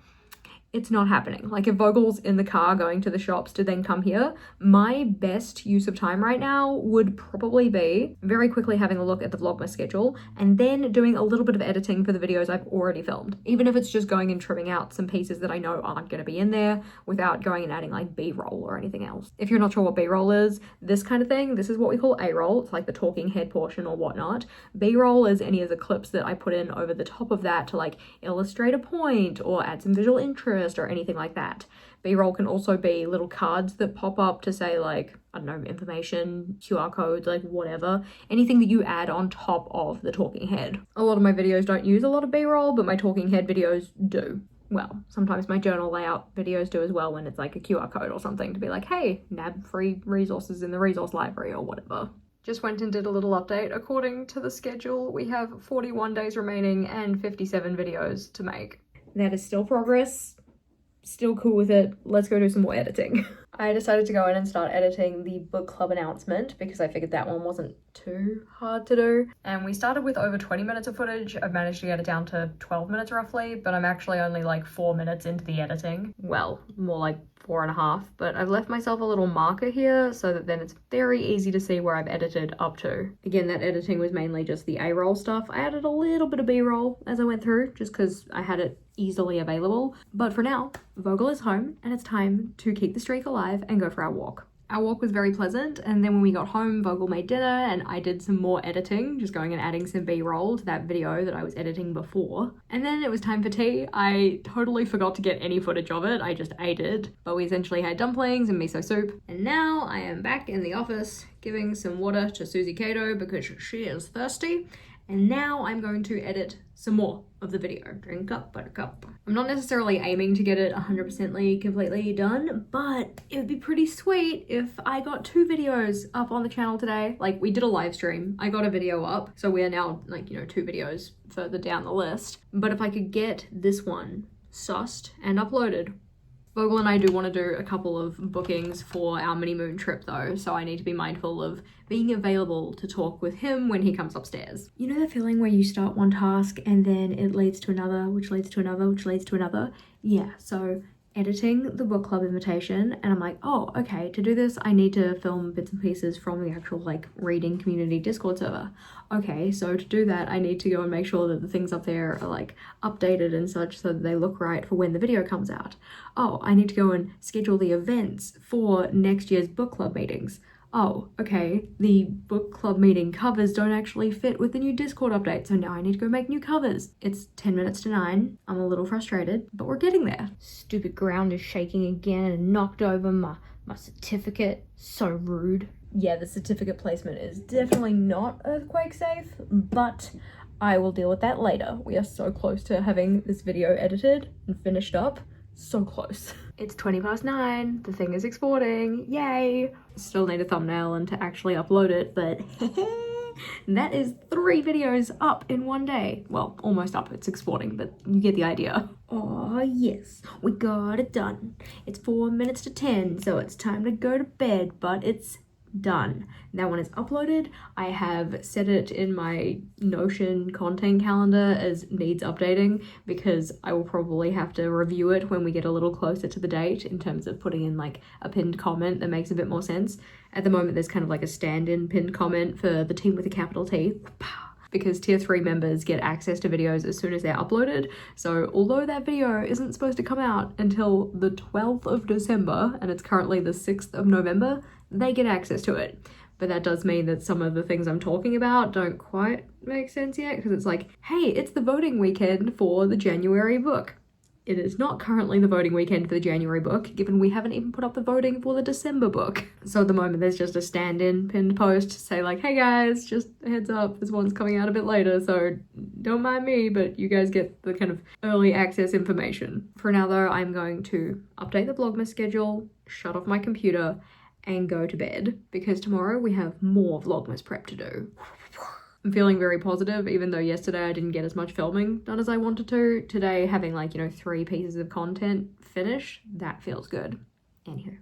It's not happening. Like, if Vogel's in the car going to the shops to then come here, my best use of time right now would probably be very quickly having a look at the Vlogmas schedule and then doing a little bit of editing for the videos I've already filmed. Even if it's just going and trimming out some pieces that I know aren't going to be in there without going and adding like B-roll or anything else. If you're not sure what B-roll is, this kind of thing, this is what we call A-roll. It's like the talking head portion or whatnot. B-roll is any of the clips that I put in over the top of that to like illustrate a point or add some visual interest or anything like that. B-roll can also be little cards that pop up to say like, I don't know, information, QR codes, like whatever. Anything that you add on top of the talking head. A lot of my videos don't use a lot of B-roll, but my talking head videos do. Well, sometimes my journal layout videos do as well when it's like a QR code or something to be like, hey, nab free resources in the resource library or whatever. Just went and did a little update. According to the schedule, we have 41 days remaining and 57 videos to make. That is still progress. Still cool with it. Let's go do some more editing. I decided to go in and start editing the book club announcement because I figured that one wasn't too hard to do. And we started with over 20 minutes of footage. I've managed to get it down to 12 minutes roughly, but I'm actually only like 4 minutes into the editing. Well, more like 4.5, but I've left myself a little marker here so that then it's very easy to see where I've edited up to. Again, that editing was mainly just the A-roll stuff. I added a little bit of B-roll as I went through just because I had it easily available. But for now, Vogel is home and it's time to keep the streak alive and go for our walk. Our walk was very pleasant, and then when we got home, Vogel made dinner and I did some more editing, just going and adding some B-roll to that video that I was editing before. And then it was time for tea. I totally forgot to get any footage of it, I just ate it. But we essentially had dumplings and miso soup. And now I am back in the office giving some water to Susie Cato because she is thirsty. And now I'm going to edit some more of the video. Drink up, buttercup. I'm not necessarily aiming to get it 100% completely done, but it would be pretty sweet if I got 2 videos up on the channel today. Like, we did a live stream, I got a video up, so we are now, like, you know, 2 videos further down the list. But if I could get this one sussed and uploaded. Vogel and I do want to do a couple of bookings for our mini moon trip though, so I need to be mindful of being available to talk with him when he comes upstairs. You know the feeling where you start one task and then it leads to another, which leads to another, which leads to another? Yeah, so editing the book club invitation, and I'm like, oh, okay, to do this I need to film bits and pieces from the actual like reading community Discord server. Okay, so to do that I need to go and make sure that the things up there are like updated and such so that they look right for when the video comes out. Oh, I need to go and schedule the events for next year's book club meetings. Oh, okay, the book club meeting covers don't actually fit with the new Discord update, so now I need to go make new covers. It's 10 minutes to 9. I'm a little frustrated, but we're getting there. Stupid ground is shaking again and knocked over my certificate. So rude. Yeah, the certificate placement is definitely not earthquake safe, but I will deal with that later. We are so close to having this video edited and finished up. So close. It's 9:20. The thing is exporting. Yay! Still need a thumbnail and to actually upload it, but that is 3 videos up in one day. Well, almost up. It's exporting, but you get the idea. Oh yes, we got it done. It's 4 minutes to 10, so it's time to go to bed, but it's done. That one is uploaded. I have set it in my Notion content calendar as needs updating because I will probably have to review it when we get a little closer to the date in terms of putting in like a pinned comment that makes a bit more sense. At the moment there's kind of like a stand-in pinned comment for the team with a capital T. Because tier 3 members get access to videos as soon as they're uploaded. So although that video isn't supposed to come out until the 12th of December and it's currently the 6th of November, they get access to it. But that does mean that some of the things I'm talking about don't quite make sense yet, because it's like, hey, it's the voting weekend for the January book. It is not currently the voting weekend for the January book, given we haven't even put up the voting for the December book. So at the moment there's just a stand-in pinned post to say like, hey guys, just a heads up, this one's coming out a bit later, so don't mind me, but you guys get the kind of early access information. For now though, I'm going to update the Vlogmas schedule, shut off my computer, and go to bed, because tomorrow we have more Vlogmas prep to do. I'm feeling very positive, even though yesterday I didn't get as much filming done as I wanted to. Today, having like, you know, 3 pieces of content finished, that feels good. Anywho,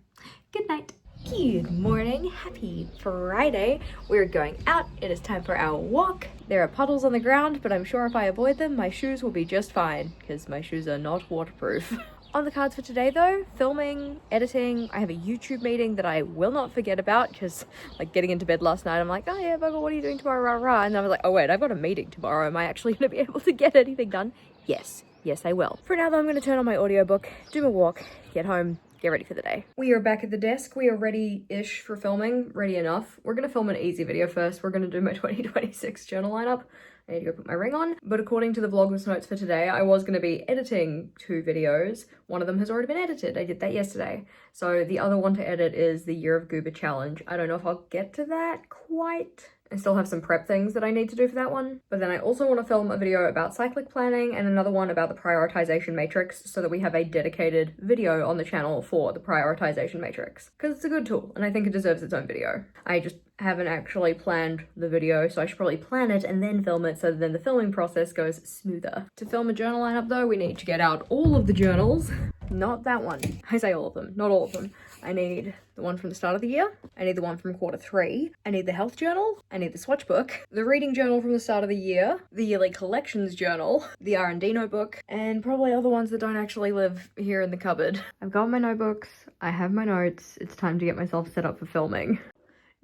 good night. Good morning, happy Friday. We're going out, it is time for our walk. There are puddles on the ground, but I'm sure if I avoid them, my shoes will be just fine, because my shoes are not waterproof. On the cards for today though, filming, editing. I have a YouTube meeting that I will not forget about, because like getting into bed last night, I'm like, oh yeah, Vogel, what are you doing tomorrow, rah rah, and I was like, oh wait, I've got a meeting tomorrow. Am I actually gonna be able to get anything done? Yes, I will. For now though, I'm gonna turn on my audiobook, do my walk, get home, get ready for the day. We are back at the desk. We are ready-ish for filming, ready enough. We're gonna film an easy video first. We're gonna do my 2026 journal lineup. I need to go put my ring on. But according to the Vlogmas notes for today, I was going to be editing 2 videos. One of them has already been edited. I did that yesterday. So the other one to edit is the Year of Goober challenge. I don't know if I'll get to that quite. I still have some prep things that I need to do for that one. But then I also want to film a video about cyclic planning and another one about the prioritization matrix, so that we have a dedicated video on the channel for the prioritization matrix. Because it's a good tool and I think it deserves its own video. I just haven't actually planned the video, so I should probably plan it and then film it so that then the filming process goes smoother. To film a journal lineup though, we need to get out all of the journals. Not that one. I say all of them, not all of them. I need the one from the start of the year. I need the one from Q3. I need the health journal. I need the swatch book. The reading journal from the start of the year. The yearly collections journal. The R&D notebook. And probably other ones that don't actually live here in the cupboard. I've got my notebooks. I have my notes. It's time to get myself set up for filming.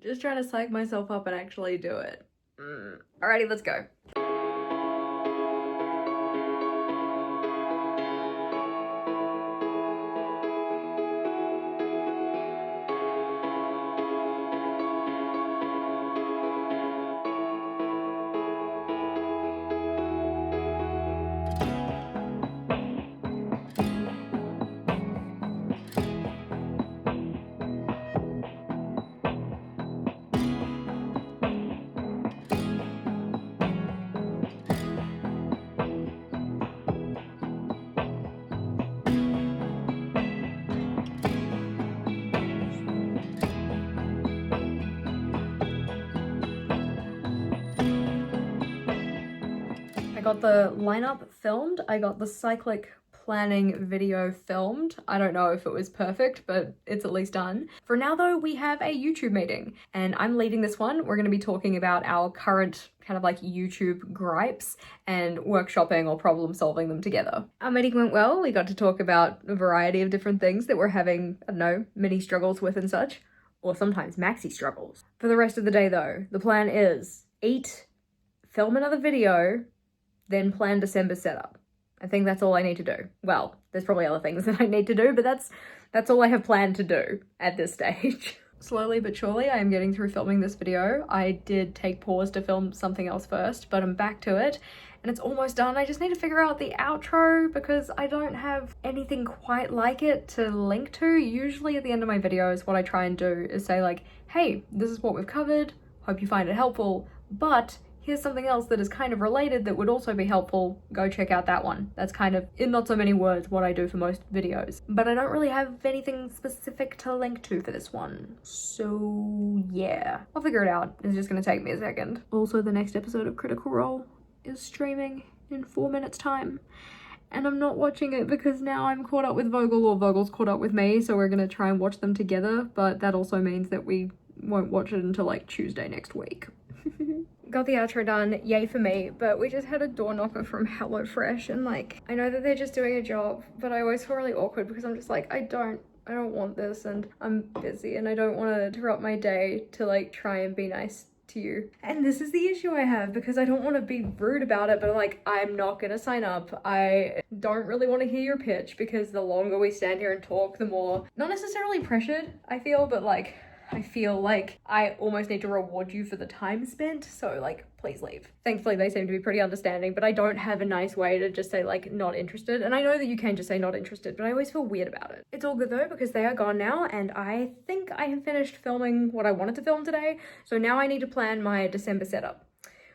Just trying to psych myself up and actually do it. Alrighty, let's go. I got the lineup filmed, I got the cyclic planning video filmed. I don't know if it was perfect, but it's at least done. For now though, we have a YouTube meeting and I'm leading this one. We're going to be talking about our current kind of like YouTube gripes and workshopping or problem solving them together. Our meeting went well. We got to talk about a variety of different things that we're having, I don't know, mini struggles with and such, or sometimes maxi struggles. For the rest of the day though, the plan is eat, film another video, then plan December setup. I think that's all I need to do. Well, there's probably other things that I need to do, but that's all I have planned to do at this stage. Slowly but surely, I am getting through filming this video. I did take pause to film something else first, but I'm back to it and it's almost done. I just need to figure out the outro because I don't have anything quite like it to link to. Usually at the end of my videos, what I try and do is say like, hey, this is what we've covered. Hope you find it helpful, but here's something else that is kind of related that would also be helpful. Go check out that one. That's kind of, in not so many words, what I do for most videos. But I don't really have anything specific to link to for this one. So yeah, I'll figure it out. It's just gonna take me a second. Also, the next episode of Critical Role is streaming in 4 minutes time. And I'm not watching it because now I'm caught up with Vogel, or Vogel's caught up with me, so we're gonna try and watch them together. But that also means that we won't watch it until like Tuesday next week. Got the outro done, yay for me, but we just had a door knocker from HelloFresh and like, I know that they're just doing a job, but I always feel really awkward because I'm just like, I don't want this and I'm busy and I don't want to interrupt my day to like try and be nice to you. And this is the issue I have because I don't want to be rude about it, but like, I'm not gonna sign up. I don't really want to hear your pitch because the longer we stand here and talk, the more, not necessarily pressured I feel, but like, I feel like I almost need to reward you for the time spent, so like, please leave. Thankfully, they seem to be pretty understanding, but I don't have a nice way to just say like, not interested. And I know that you can just say not interested, but I always feel weird about it. It's all good though, because they are gone now, and I think I have finished filming what I wanted to film today. So now I need to plan my December setup,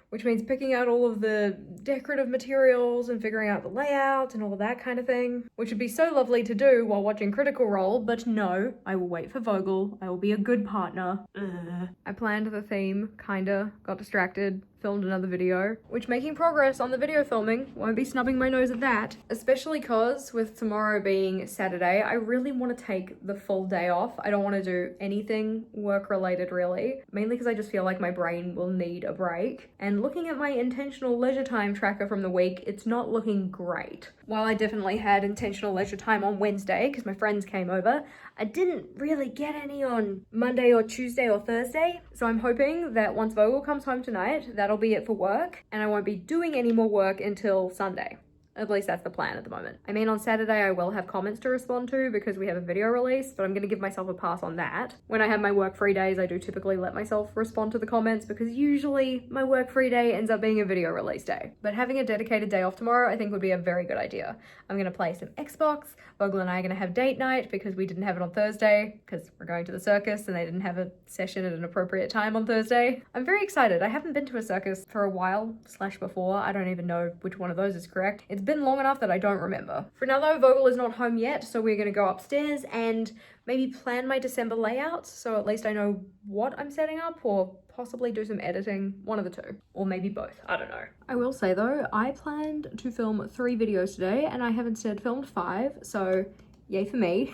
which means picking out all of the decorative materials and figuring out the layout and all of that kind of thing, which would be so lovely to do while watching Critical Role, but no, I will wait for Vogel. I will be a good partner. Ugh. I planned the theme, kinda, got distracted, filmed another video, which making progress on the video filming, won't be snubbing my nose at that, especially cause with tomorrow being Saturday, I really want to take the full day off. I don't want to do anything work related really, mainly because I just feel like my brain will need a break. And looking at my intentional leisure time tracker from the week, it's not looking great. While I definitely had intentional leisure time on Wednesday because my friends came over, I didn't really get any on Monday or Tuesday or Thursday. So I'm hoping that once Vogel comes home tonight, that'll be it for work and I won't be doing any more work until Sunday. At least that's the plan at the moment. I mean, on Saturday, I will have comments to respond to because we have a video release, but I'm gonna give myself a pass on that. When I have my work-free days, I do typically let myself respond to the comments because usually my work-free day ends up being a video release day. But having a dedicated day off tomorrow, I think would be a very good idea. I'm gonna play some Xbox. Vogel and I are gonna have date night because we didn't have it on Thursday because we're going to the circus and they didn't have a session at an appropriate time on Thursday. I'm very excited. I haven't been to a circus for a while / before. I don't even know which one of those is correct. It's been long enough that I don't remember. For now though, Vogel is not home yet, so we're gonna go upstairs and maybe plan my December layout, so at least I know what I'm setting up, or possibly do some editing, one of the two, or maybe both, I don't know. I will say though, I planned to film 3 videos today and I have instead filmed 5, so yay for me.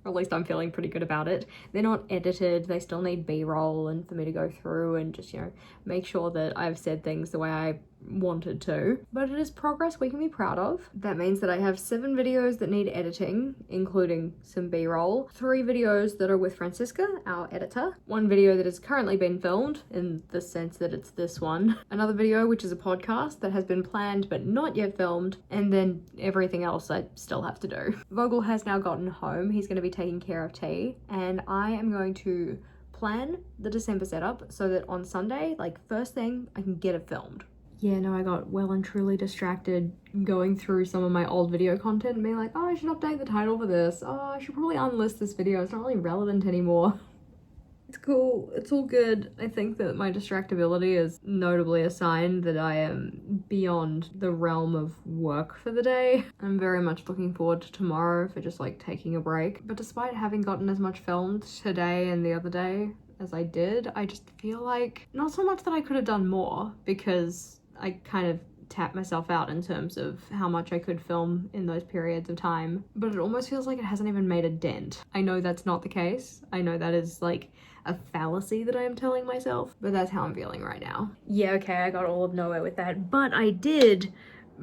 Or at least I'm feeling pretty good about it. They're not edited, they still need B-roll and for me to go through and just, you know, make sure that I've said things the way I wanted to. But it is progress we can be proud of. That means that I have 7 videos that need editing, including some B-roll, 3 videos that are with Francisca, our editor, 1 video that has currently been filmed, in the sense that it's this one, another video which is a podcast that has been planned but not yet filmed, and then everything else I still have to do. Vogel has now gotten home. He's going to be taking care of tea, and I am going to plan the December setup so that on Sunday, like first thing, I can get it filmed. Yeah, no, I got well and truly distracted going through some of my old video content and being like, oh, I should update the title for this. Oh, I should probably unlist this video. It's not really relevant anymore. It's cool. It's all good. I think that my distractibility is notably a sign that I am beyond the realm of work for the day. I'm very much looking forward to tomorrow for just like taking a break. But despite having gotten as much filmed today and the other day as I did, I just feel like not so much that I could have done more, because I kind of tap myself out in terms of how much I could film in those periods of time, but it almost feels like it hasn't even made a dent. I know that's not the case. I know that is like a fallacy that I am telling myself, but that's how I'm feeling right now. Yeah, okay, I got all of nowhere with that, but I did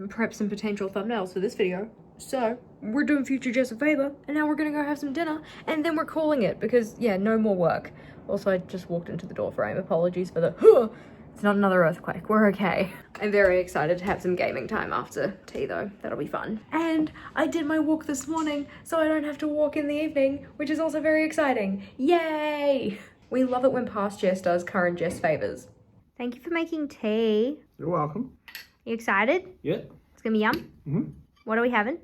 prep some potential thumbnails for this video. So we're doing future Jess a favor, and now we're gonna go have some dinner, and then we're calling it because, yeah, no more work. Also, I just walked into the door frame. Apologies for the it's not another earthquake. We're okay. I'm very excited to have some gaming time after tea though. That'll be fun. And I did my walk this morning, so I don't have to walk in the evening, which is also very exciting. Yay! We love it when past Jess does current Jess favors. Thank you for making tea. You're welcome. You excited? Yeah. It's gonna be yum. Mm-hmm. What are we having?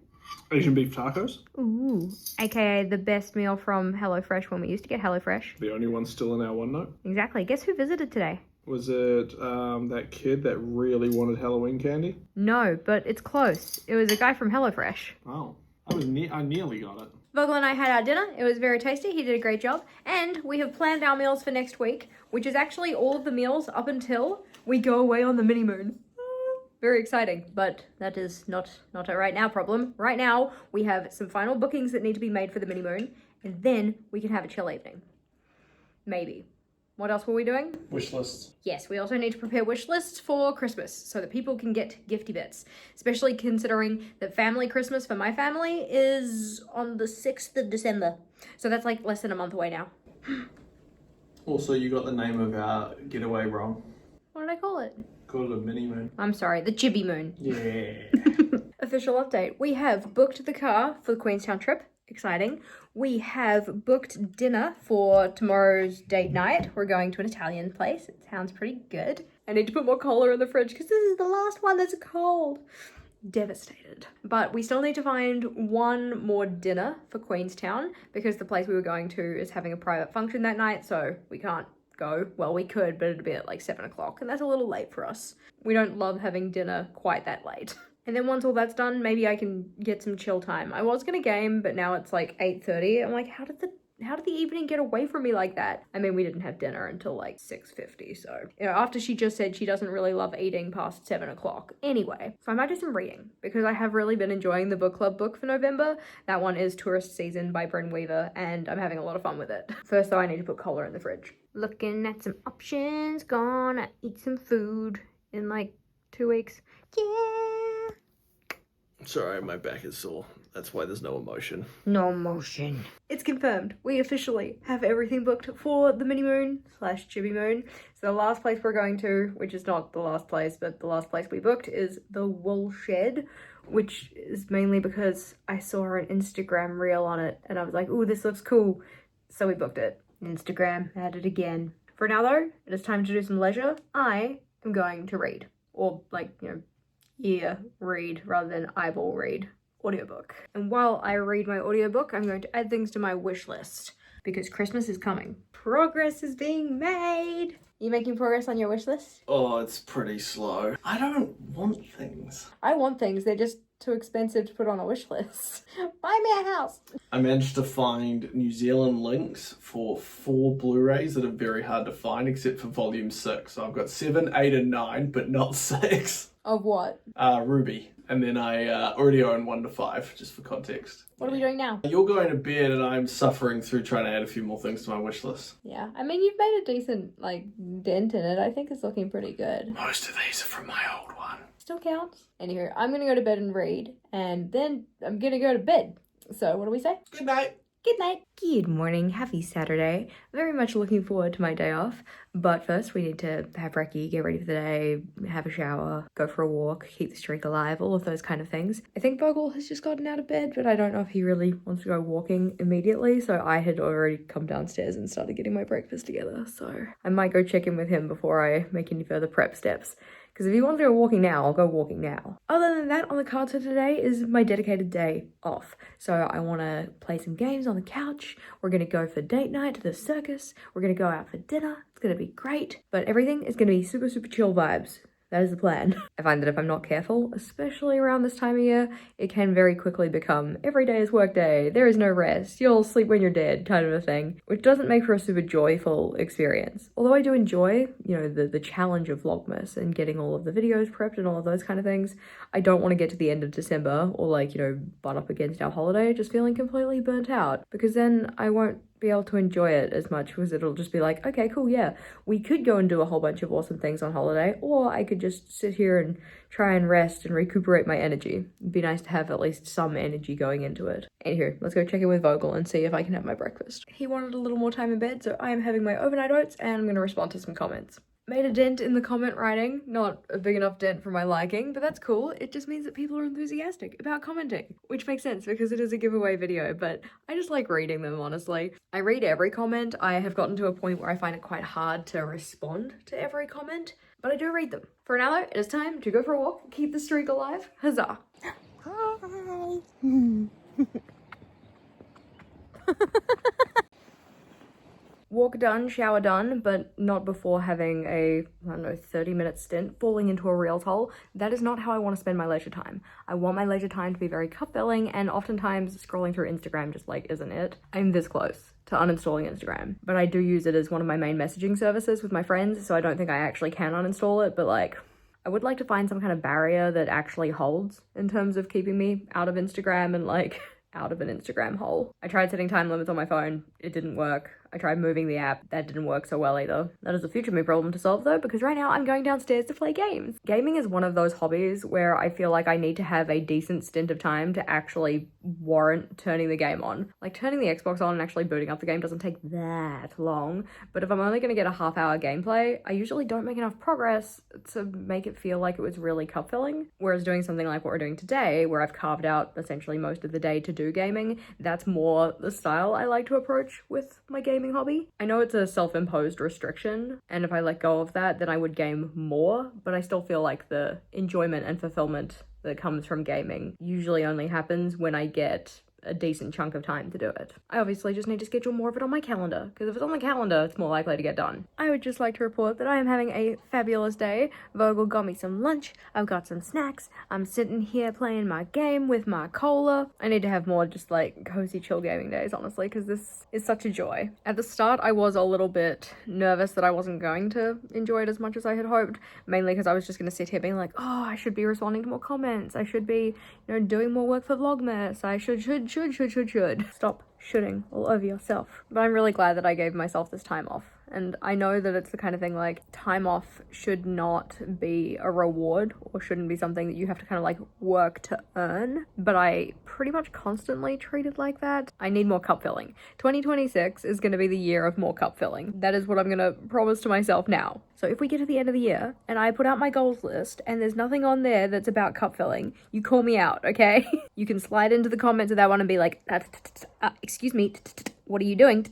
Asian beef tacos. Ooh. AKA the best meal from HelloFresh when we used to get HelloFresh. The only one still in our OneNote. Exactly. Guess who visited today? Was it that kid that really wanted Halloween candy? No, but it's close. It was a guy from HelloFresh. Oh, I nearly got it. Vogel and I had our dinner. It was very tasty. He did a great job. And we have planned our meals for next week, which is actually all of the meals up until we go away on the mini moon. Very exciting, but that is not a right now problem. Right now, we have some final bookings that need to be made for the mini moon, and then we can have a chill evening. Maybe. What else were we doing? Wish lists. Yes, we also need to prepare wish lists for Christmas so that people can get gifty bits, especially considering that family Christmas for my family is on the 6th of December. So that's like less than a month away now. Also, you got the name of our getaway wrong. What did I call it? Called it a mini moon. I'm sorry, the Jibby Moon. Yeah. Official update. We have booked the car for the Queenstown trip. Exciting. We have booked dinner for tomorrow's date night. We're going to an Italian place. It sounds pretty good. I need to put more cola in the fridge because this is the last one that's cold. Devastated. But we still need to find one more dinner for Queenstown because the place we were going to is having a private function that night, so we can't go. Well, we could, but it'd be at like 7 o'clock, and that's a little late for us. We don't love having dinner quite that late. And then once all that's done, maybe I can get some chill time. I was gonna game, but now it's like 8:30. I'm like, how did the evening get away from me like that? I mean, we didn't have dinner until like 6:50, so, you know, after she just said she doesn't really love eating past 7 o'clock. Anyway, so I might do some reading, because I have really been enjoying the book club book for November. That one is Tourist Season by Bryn Weaver, and I'm having a lot of fun with it. First, though, I need to put cola in the fridge. Looking at some options, gonna eat some food in like 2 weeks. Yeah! Sorry, my back is sore. That's why there's no emotion. No emotion. It's confirmed. We officially have everything booked for the mini moon / Jibby moon. So the last place we're going to, which is not the last place, but the last place we booked is the Wool Shed, which is mainly because I saw an Instagram reel on it and I was like, ooh, this looks cool. So we booked it. Instagram, added again. For now though, it is time to do some leisure. I am going to read. Or like, you know, ear read rather than eyeball read. Audiobook. And while I read my audiobook, I'm going to add things to my wish list because Christmas is coming. Progress is being made. You making progress on your wish list? Oh, it's pretty slow. I don't want things. I want things. They're just too expensive to put on a wish list. Buy me a house. I managed to find New Zealand links for 4 Blu-rays that are very hard to find except for volume 6. So I've got 7, 8 and 9, but not 6. Of what? Ruby. And then I already own 1 to 5, just for context. What are we doing now? You're going to bed and I'm suffering through trying to add a few more things to my wish list. Yeah, I mean, you've made a decent, like, dent in it. I think it's looking pretty good. Most of these are from my old one. Still counts. Anywho, I'm gonna go to bed and read, and then I'm gonna go to bed. So, what do we say? Good night. Good night. Good morning. Happy Saturday. Very much looking forward to my day off. But first, we need to have Reki, get ready for the day, have a shower, go for a walk, keep the streak alive, all of those kind of things. I think Bogle has just gotten out of bed, but I don't know if he really wants to go walking immediately. So I had already come downstairs and started getting my breakfast together. So I might go check in with him before I make any further prep steps. Because if he wants to go walking now, I'll go walking now. Other than that, on the cards for today is my dedicated day off. So I want to play some games on the couch. We're going to go for date night to the circus. We're going to go out for dinner. It's going to be great. But everything is going to be super, super chill vibes. That is the plan. I find that if I'm not careful, especially around this time of year, it can very quickly become every day is work day, there is no rest, you'll sleep when you're dead kind of a thing, which doesn't make for a super joyful experience. Although I do enjoy, you know, the challenge of Vlogmas and getting all of the videos prepped and all of those kind of things, I don't want to get to the end of December or like, you know, butt up against our holiday just feeling completely burnt out, because then I won't be able to enjoy it as much, because it'll just be like, okay, cool, yeah, we could go and do a whole bunch of awesome things on holiday, or I could just sit here and try and rest and recuperate my energy. It'd be nice to have at least some energy going into it. Anywho, let's go check in with Vogel and see if I can have my breakfast. He wanted a little more time in bed, so I am having my overnight oats and I'm gonna respond to some comments. Made a dent in the comment writing, not a big enough dent for my liking, but that's cool. It just means that people are enthusiastic about commenting, which makes sense because it is a giveaway video, but I just like reading them, honestly. I read every comment. I have gotten to a point where I find it quite hard to respond to every comment, but I do read them. For now though, it is time to go for a walk, keep the streak alive. Huzzah! Hi! Walk done, shower done, but not before having a, I don't know, 30-minute stint falling into a Reels hole. That is not how I want to spend my leisure time. I want my leisure time to be very cup-filling, and oftentimes scrolling through Instagram just like isn't it. I'm this close to uninstalling Instagram, but I do use it as one of my main messaging services with my friends, so I don't think I actually can uninstall it, but like, I would like to find some kind of barrier that actually holds in terms of keeping me out of Instagram and like out of an Instagram hole. I tried setting time limits on my phone, it didn't work. I tried moving the app, that didn't work so well either. That is a future me problem to solve though, because right now I'm going downstairs to play games. Gaming is one of those hobbies where I feel like I need to have a decent stint of time to actually warrant turning the game on. Like turning the Xbox on and actually booting up the game doesn't take that long, but if I'm only gonna get a half-hour gameplay, I usually don't make enough progress to make it feel like it was really cup filling. Whereas doing something like what we're doing today, where I've carved out essentially most of the day to do gaming, that's more the style I like to approach with my gaming hobby. I know it's a self-imposed restriction, and if I let go of that, then I would game more, but I still feel like the enjoyment and fulfillment that comes from gaming usually only happens when I get a decent chunk of time to do it. I obviously just need to schedule more of it on my calendar, because if it's on the calendar, it's more likely to get done. I would just like to report that I am having a fabulous day. Vogel got me some lunch, I've got some snacks, I'm sitting here playing my game with my cola. I need to have more just like cozy chill gaming days, honestly, because this is such a joy. At the start, I was a little bit nervous that I wasn't going to enjoy it as much as I had hoped, mainly because I was just going to sit here being like, oh, I should be responding to more comments, I should be, you know, doing more work for Vlogmas, I should. Stop shooting all over yourself. But I'm really glad that I gave myself this time off. And I know that it's the kind of thing like time off should not be a reward or shouldn't be something that you have to kind of like work to earn. But I pretty much constantly treat it like that. I need more cup filling. 2026 is going to be the year of more cup filling. That is what I'm going to promise to myself now. So if we get to the end of the year and I put out my goals list and there's nothing on there that's about cup filling, you call me out, okay? You can slide into the comments of that one and be like, excuse me, what are you doing?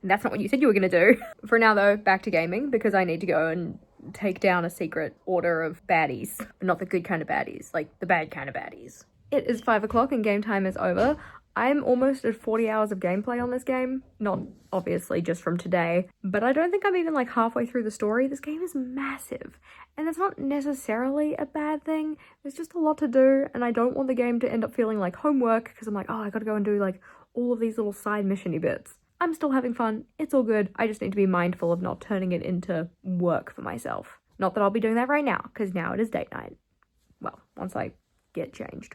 That's not what you said you were gonna do. For now though, back to gaming, because I need to go and take down a secret order of baddies. Not the good kind of baddies, like the bad kind of baddies. It is 5 o'clock and game time is over. I'm almost at 40 hours of gameplay on this game. Not obviously just from today, but I don't think I'm even like halfway through the story. This game is massive, and it's not necessarily a bad thing. There's just a lot to do, and I don't want the game to end up feeling like homework, because I'm like, oh, I gotta go and do like all of these little side mission-y bits. I'm still having fun, it's all good. I just need to be mindful of not turning it into work for myself. Not that I'll be doing that right now, because now it is date night. Well, once I get changed.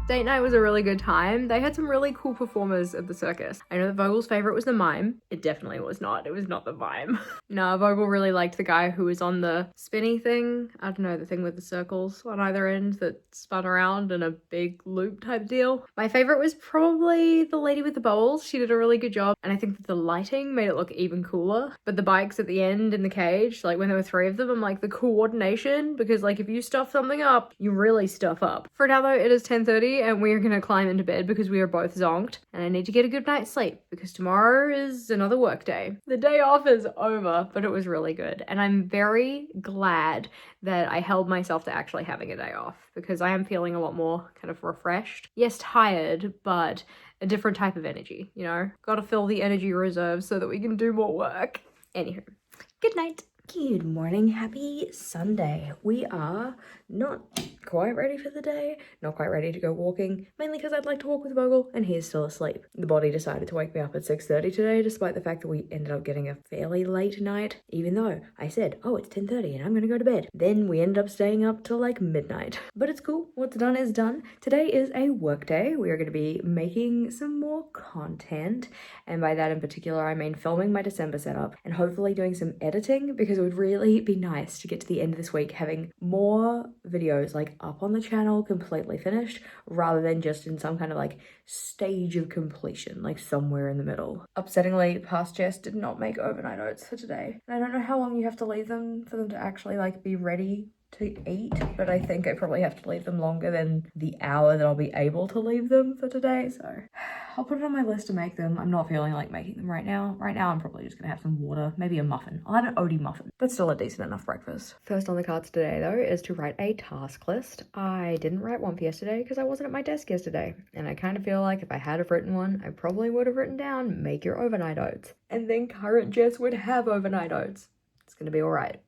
Date night was a really good time. They had some really cool performers at the circus. I know that Vogel's favorite was the mime. It definitely was not. It was not the mime. No, Vogel really liked the guy who was on the spinny thing. I don't know, the thing with the circles on either end that spun around in a big loop type deal. My favorite was probably the lady with the bowls. She did a really good job. And I think that the lighting made it look even cooler. But the bikes at the end in the cage, like when there were 3 of them, I'm like, the coordination, because like if you stuff something up, you really stuff up. For now though, it is 10:30 and we are gonna climb into bed because we are both zonked and I need to get a good night's sleep because tomorrow is another work day. The day off is over, but it was really good. And I'm very glad that I held myself to actually having a day off because I am feeling a lot more kind of refreshed. Yes, tired, but a different type of energy, you know? Gotta fill the energy reserves so that we can do more work. Anywho, good night. Good morning, happy Sunday. We are not quite ready for the day, not quite ready to go walking, mainly because I'd like to walk with Vogel and he is still asleep. The body decided to wake me up at 6:30 today, despite the fact that we ended up getting a fairly late night, even though I said, oh, it's 10:30 and I'm gonna go to bed. Then we ended up staying up till like midnight. But it's cool, what's done is done. Today is a work day. We are gonna be making some more content, and by that in particular, I mean filming my December setup and hopefully doing some editing, because it would really be nice to get to the end of this week having more videos like up on the channel completely finished rather than just in some kind of like stage of completion, like somewhere in the middle. Upsettingly, past Jess did not make overnight oats for today. And I don't know how long you have to leave them for them to actually like be ready to eat, but I think I probably have to leave them longer than the hour that I'll be able to leave them for today, so I'll put it on my list to make them. I'm not feeling like making them right now. Right now I'm probably just gonna have some water, maybe a muffin. I'll have an oaty muffin, but still a decent enough breakfast. First on the cards today though is to write a task list. I didn't write one for yesterday because I wasn't at my desk yesterday, and I kind of feel like if I had have written one, I probably would have written down make your overnight oats, and then current Jess would have overnight oats. It's gonna be all right.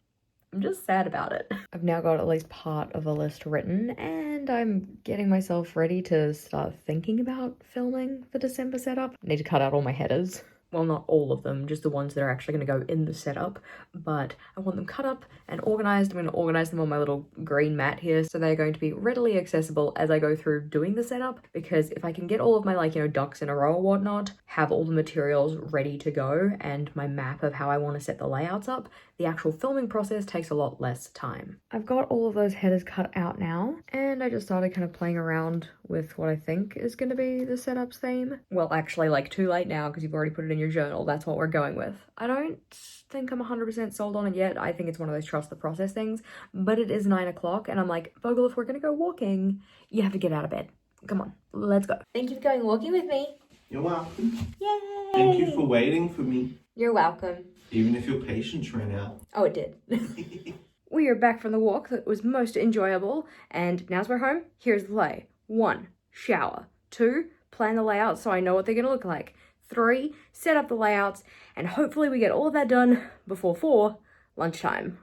I'm just sad about it. I've now got at least part of a list written and I'm getting myself ready to start thinking about filming the December setup. I need to cut out all my headers. Well, not all of them, just the ones that are actually going to go in the setup, but I want them cut up and organized. I'm going to organize them on my little green mat here so they're going to be readily accessible as I go through doing the setup, because if I can get all of my, like, you know, ducks in a row or whatnot, have all the materials ready to go and my map of how I want to set the layouts up, the actual filming process takes a lot less time. I've got all of those headers cut out now, and I just started kind of playing around with what I think is going to be the setup's theme. Well, actually, like, too late now because you've already put it in your journal. That's what we're going with. I don't think I'm 100% sold on it yet. I think it's one of those trust the process things, but it is 9 o'clock and I'm like, Vogel, if we're going to go walking, you have to get out of bed. Come on, let's go. Thank you for going walking with me. You're welcome. Yay! Thank you for waiting for me. You're welcome. Even if your patience ran out. Oh, it did. We are back from the walk that was most enjoyable, and now as we're home, here's the lay. 1, shower. 2, plan the layouts so I know what they're going to look like. 3, set up the layouts, and hopefully we get all of that done before 4, lunchtime.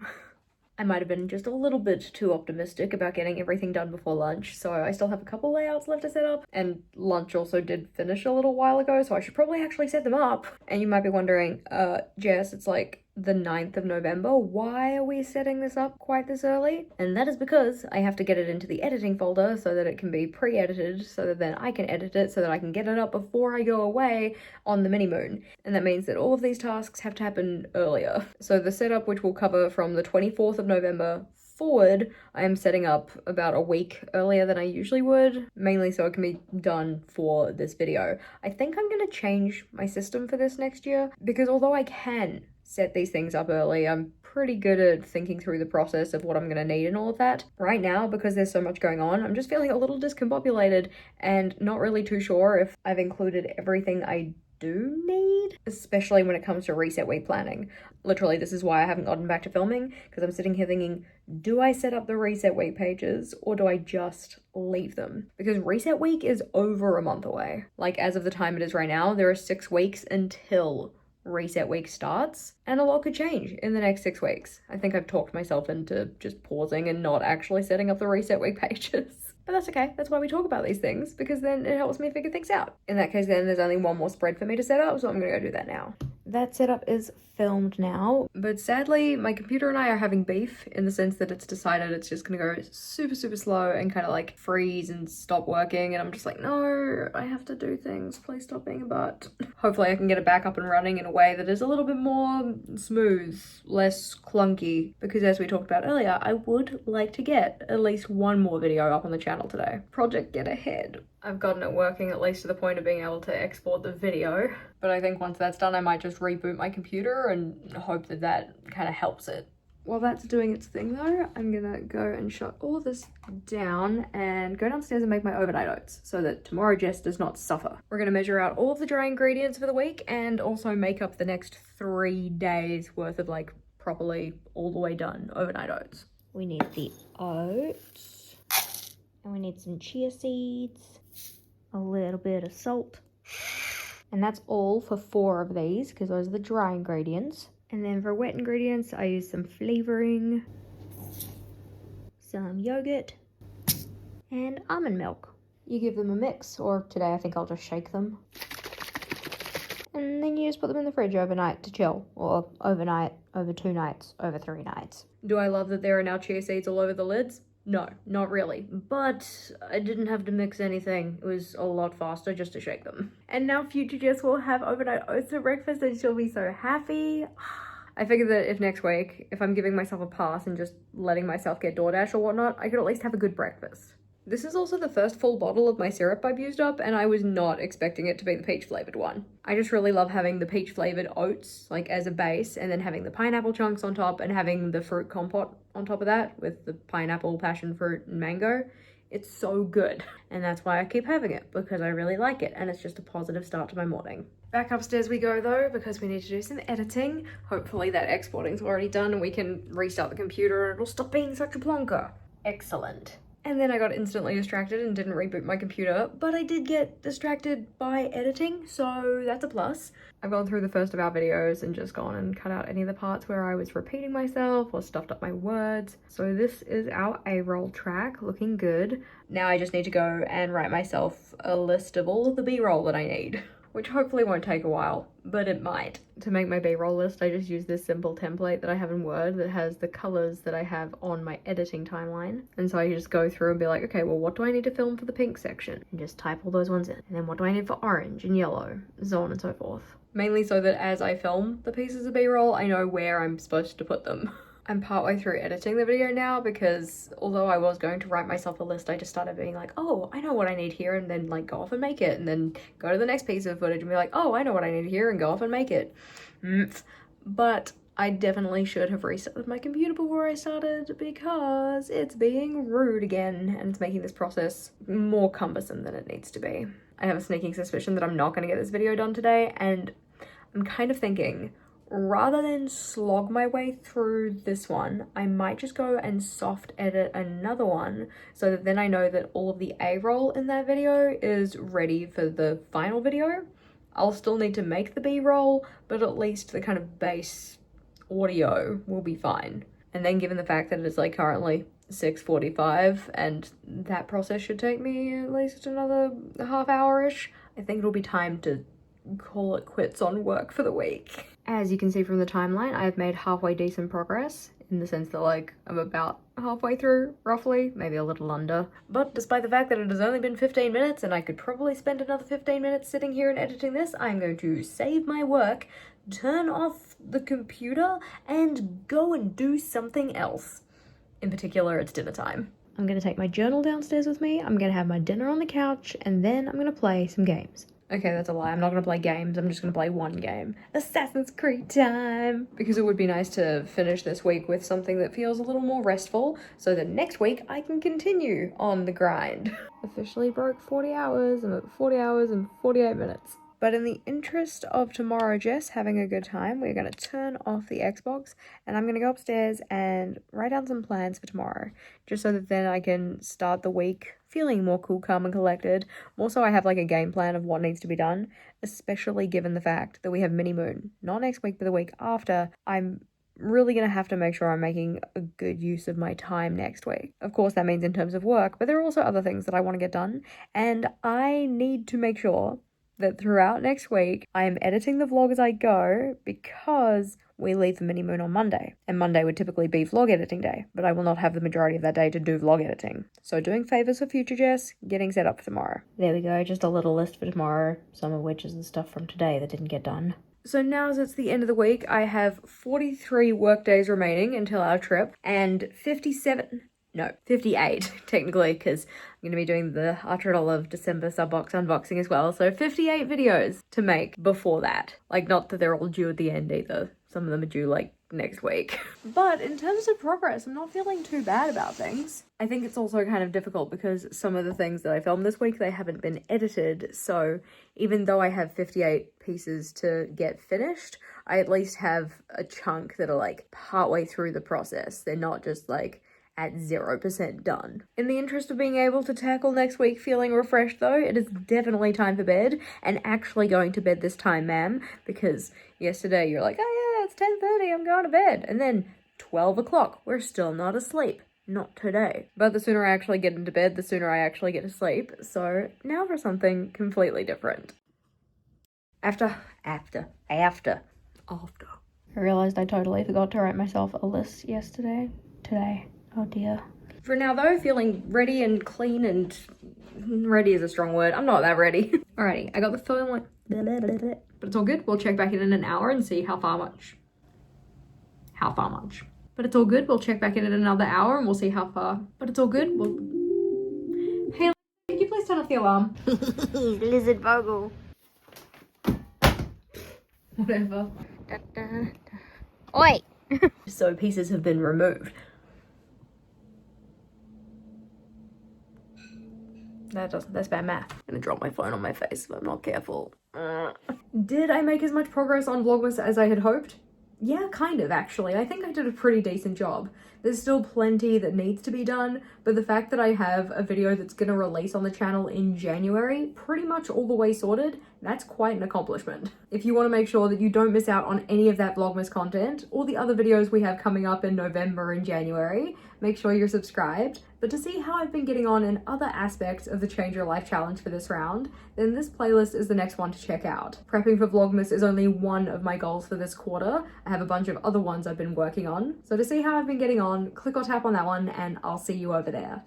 I might have been just a little bit too optimistic about getting everything done before lunch, so I still have a couple layouts left to set up, and lunch also did finish a little while ago, so I should probably actually set them up. And you might be wondering, Jess, it's like the 9th of November, why are we setting this up quite this early? And that is because I have to get it into the editing folder so that it can be pre-edited, so that then I can edit it, so that I can get it up before I go away on the mini moon. And that means that all of these tasks have to happen earlier. So the setup, which will cover from the 24th of November forward, I am setting up about a week earlier than I usually would, mainly so it can be done for this video. I think I'm going to change my system for this next year, because although I can set these things up early, I'm pretty good at thinking through the process of what I'm going to need and all of that. Right now, because there's so much going on, I'm just feeling a little discombobulated and not really too sure if I've included everything I do need, especially when it comes to reset week planning. Literally, this is why I haven't gotten back to filming, because I'm sitting here thinking, do I set up the reset week pages or do I just leave them? Because reset week is over a month away. Like, as of the time it is right now, there are 6 weeks until reset week starts, and a lot could change in the next 6 weeks. I think I've talked myself into just pausing and not actually setting up the reset week pages. But that's okay, that's why we talk about these things, because then it helps me figure things out. In that case then, there's only one more spread for me to set up, so I'm gonna go do that now. that setup is filmed now, but sadly my computer and I are having beef in the sense that it's decided it's just gonna go super slow and kind of like freeze and stop working, and I'm just like, no, I have to do things, please stop being a butt. Hopefully I can get it back up and running in a way that is a little bit more smooth, less clunky, because as we talked about earlier, I would like to get at least one more video up on the channel today. Project get ahead. I've gotten it working at least to the point of being able to export the video, but I think once that's done I might just reboot my computer and hope that that kind of helps it. While that's doing its thing though, I'm gonna go and shut all of this down and go downstairs and make my overnight oats so that tomorrow Jess does not suffer. We're gonna measure out all of the dry ingredients for the week and also make up the next 3 days worth of like properly all the way done overnight oats. We need the oats and we need some chia seeds, a little bit of salt, and that's all for 4 of these because those are the dry ingredients. And then for wet ingredients, I use some flavoring, some yogurt, and almond milk. You give them a mix, or today I think I'll just shake them. And then you just put them in the fridge overnight to chill, or overnight, over 2 nights, over 3 nights. Do I love that there are now chia seeds all over the lids? No, not really, but I didn't have to mix anything. It was a lot faster just to shake them. And now future Jess will have overnight oats for breakfast and she'll be so happy. I figured that if next week, if I'm giving myself a pass and just letting myself get DoorDash or whatnot, I could at least have a good breakfast. This is also the first full bottle of my syrup I've used up, and I was not expecting it to be the peach flavored one. I just really love having the peach flavored oats like as a base, and then having the pineapple chunks on top and having the fruit compote on top of that with the pineapple, passion fruit, and mango. It's so good, and that's why I keep having it, because I really like it and it's just a positive start to my morning. Back upstairs we go though, because we need to do some editing. Hopefully that exporting's already done and we can restart the computer and it'll stop being such a plonker. Excellent. And then I got instantly distracted and didn't reboot my computer, but I did get distracted by editing, so that's a plus. I've gone through the first of our videos and just gone and cut out any of the parts where I was repeating myself or stuffed up my words. So this is our A-roll track, looking good. Now I just need to go and write myself a list of all of the B-roll that I need, which hopefully won't take a while, but it might. To make my B-roll list, I just use this simple template that I have in Word that has the colors that I have on my editing timeline. And so I just go through and be like, okay, well, what do I need to film for the pink section? And just type all those ones in. And then what do I need for orange and yellow, so on and so forth. Mainly so that as I film the pieces of B-roll, I know where I'm supposed to put them. I'm partway through editing the video now because although I was going to write myself a list, I just started being like, oh, I know what I need here, and then like go off and make it, and then go to the next piece of footage and be like, oh, I know what I need here, and go off and make it. But I definitely should have restarted my computer before I started because it's being rude again and it's making this process more cumbersome than it needs to be. I have a sneaking suspicion that I'm not going to get this video done today, and I'm kind of thinking, rather than slog my way through this one, I might just go and soft edit another one so that then I know that all of the A-roll in that video is ready for the final video. I'll still need to make the B-roll, but at least the kind of base audio will be fine. And then given the fact that it's like currently 6:45 and that process should take me at least another half hour-ish, I think it'll be time to call it quits on work for the week. As you can see from the timeline, I've made halfway decent progress in the sense that like I'm about halfway through, roughly, maybe a little under. But despite the fact that it has only been 15 minutes and I could probably spend another 15 minutes sitting here and editing this, I'm going to save my work, turn off the computer, and go and do something else. In particular, it's dinner time. I'm gonna take my journal downstairs with me, I'm gonna have my dinner on the couch, and then I'm gonna play some games. Okay, that's a lie. I'm not gonna play games. I'm just gonna play one game. Assassin's Creed time! Because it would be nice to finish this week with something that feels a little more restful, so that next week I can continue on the grind. Officially broke 40 hours. I'm at 40 hours and 48 minutes. But in the interest of tomorrow Jess having a good time, we're going to turn off the Xbox and I'm going to go upstairs and write down some plans for tomorrow, just so that then I can start the week feeling more cool, calm and collected. Also, I have like a game plan of what needs to be done, especially given the fact that we have mini moon, not next week, but the week after. I'm really going to have to make sure I'm making a good use of my time next week. Of course, that means in terms of work, but there are also other things that I want to get done, and I need to make sure that throughout next week, I am editing the vlog as I go because we leave the mini moon on Monday. And Monday would typically be vlog editing day, but I will not have the majority of that day to do vlog editing. So doing favors for future Jess, getting set up for tomorrow. There we go, just a little list for tomorrow, some of which is the stuff from today that didn't get done. So now as it's the end of the week, I have 43 work days remaining until our trip and 58 technically, because I'm going to be doing the After All of December subbox unboxing as well. So 58 videos to make before that. Like, not that they're all due at the end either. Some of them are due like next week. But in terms of progress, I'm not feeling too bad about things. I think it's also kind of difficult because some of the things that I filmed this week, they haven't been edited. So even though I have 58 pieces to get finished, I at least have a chunk that are like partway through the process. They're not just like at 0% done. In the interest of being able to tackle next week feeling refreshed though, it is definitely time for bed, and actually going to bed this time, ma'am, because yesterday you're like, oh yeah, it's 10:30, I'm going to bed, and then 12 o'clock, we're still not asleep. Not today. But the sooner I actually get into bed, the sooner I actually get to sleep, so now for something completely different. After. I realized I totally forgot to write myself a list today. Oh dear. For now though, feeling ready and clean, and ready is a strong word. I'm not that ready. Alrighty, I got the phone like, but it's all good. We'll check back in an hour and see how far much. But it's all good. We'll check back in another hour and we'll see how far. But it's all good. Hey, can you please turn off the alarm? Lizard Vogel. Whatever. Oi! So pieces have been removed. That's bad math. I'm gonna drop my phone on my face if I'm not careful. Did I make as much progress on Vlogmas as I had hoped? Yeah, kind of, actually. I think I did a pretty decent job. There's still plenty that needs to be done, but the fact that I have a video that's gonna release on the channel in January, pretty much all the way sorted, that's quite an accomplishment. If you want to make sure that you don't miss out on any of that Vlogmas content, or the other videos we have coming up in November and January, make sure you're subscribed. But to see how I've been getting on in other aspects of the Change Your Life Challenge for this round, then this playlist is the next one to check out. Prepping for Vlogmas is only one of my goals for this quarter. I have a bunch of other ones I've been working on. So to see how I've been getting on, click or tap on that one and I'll see you over there.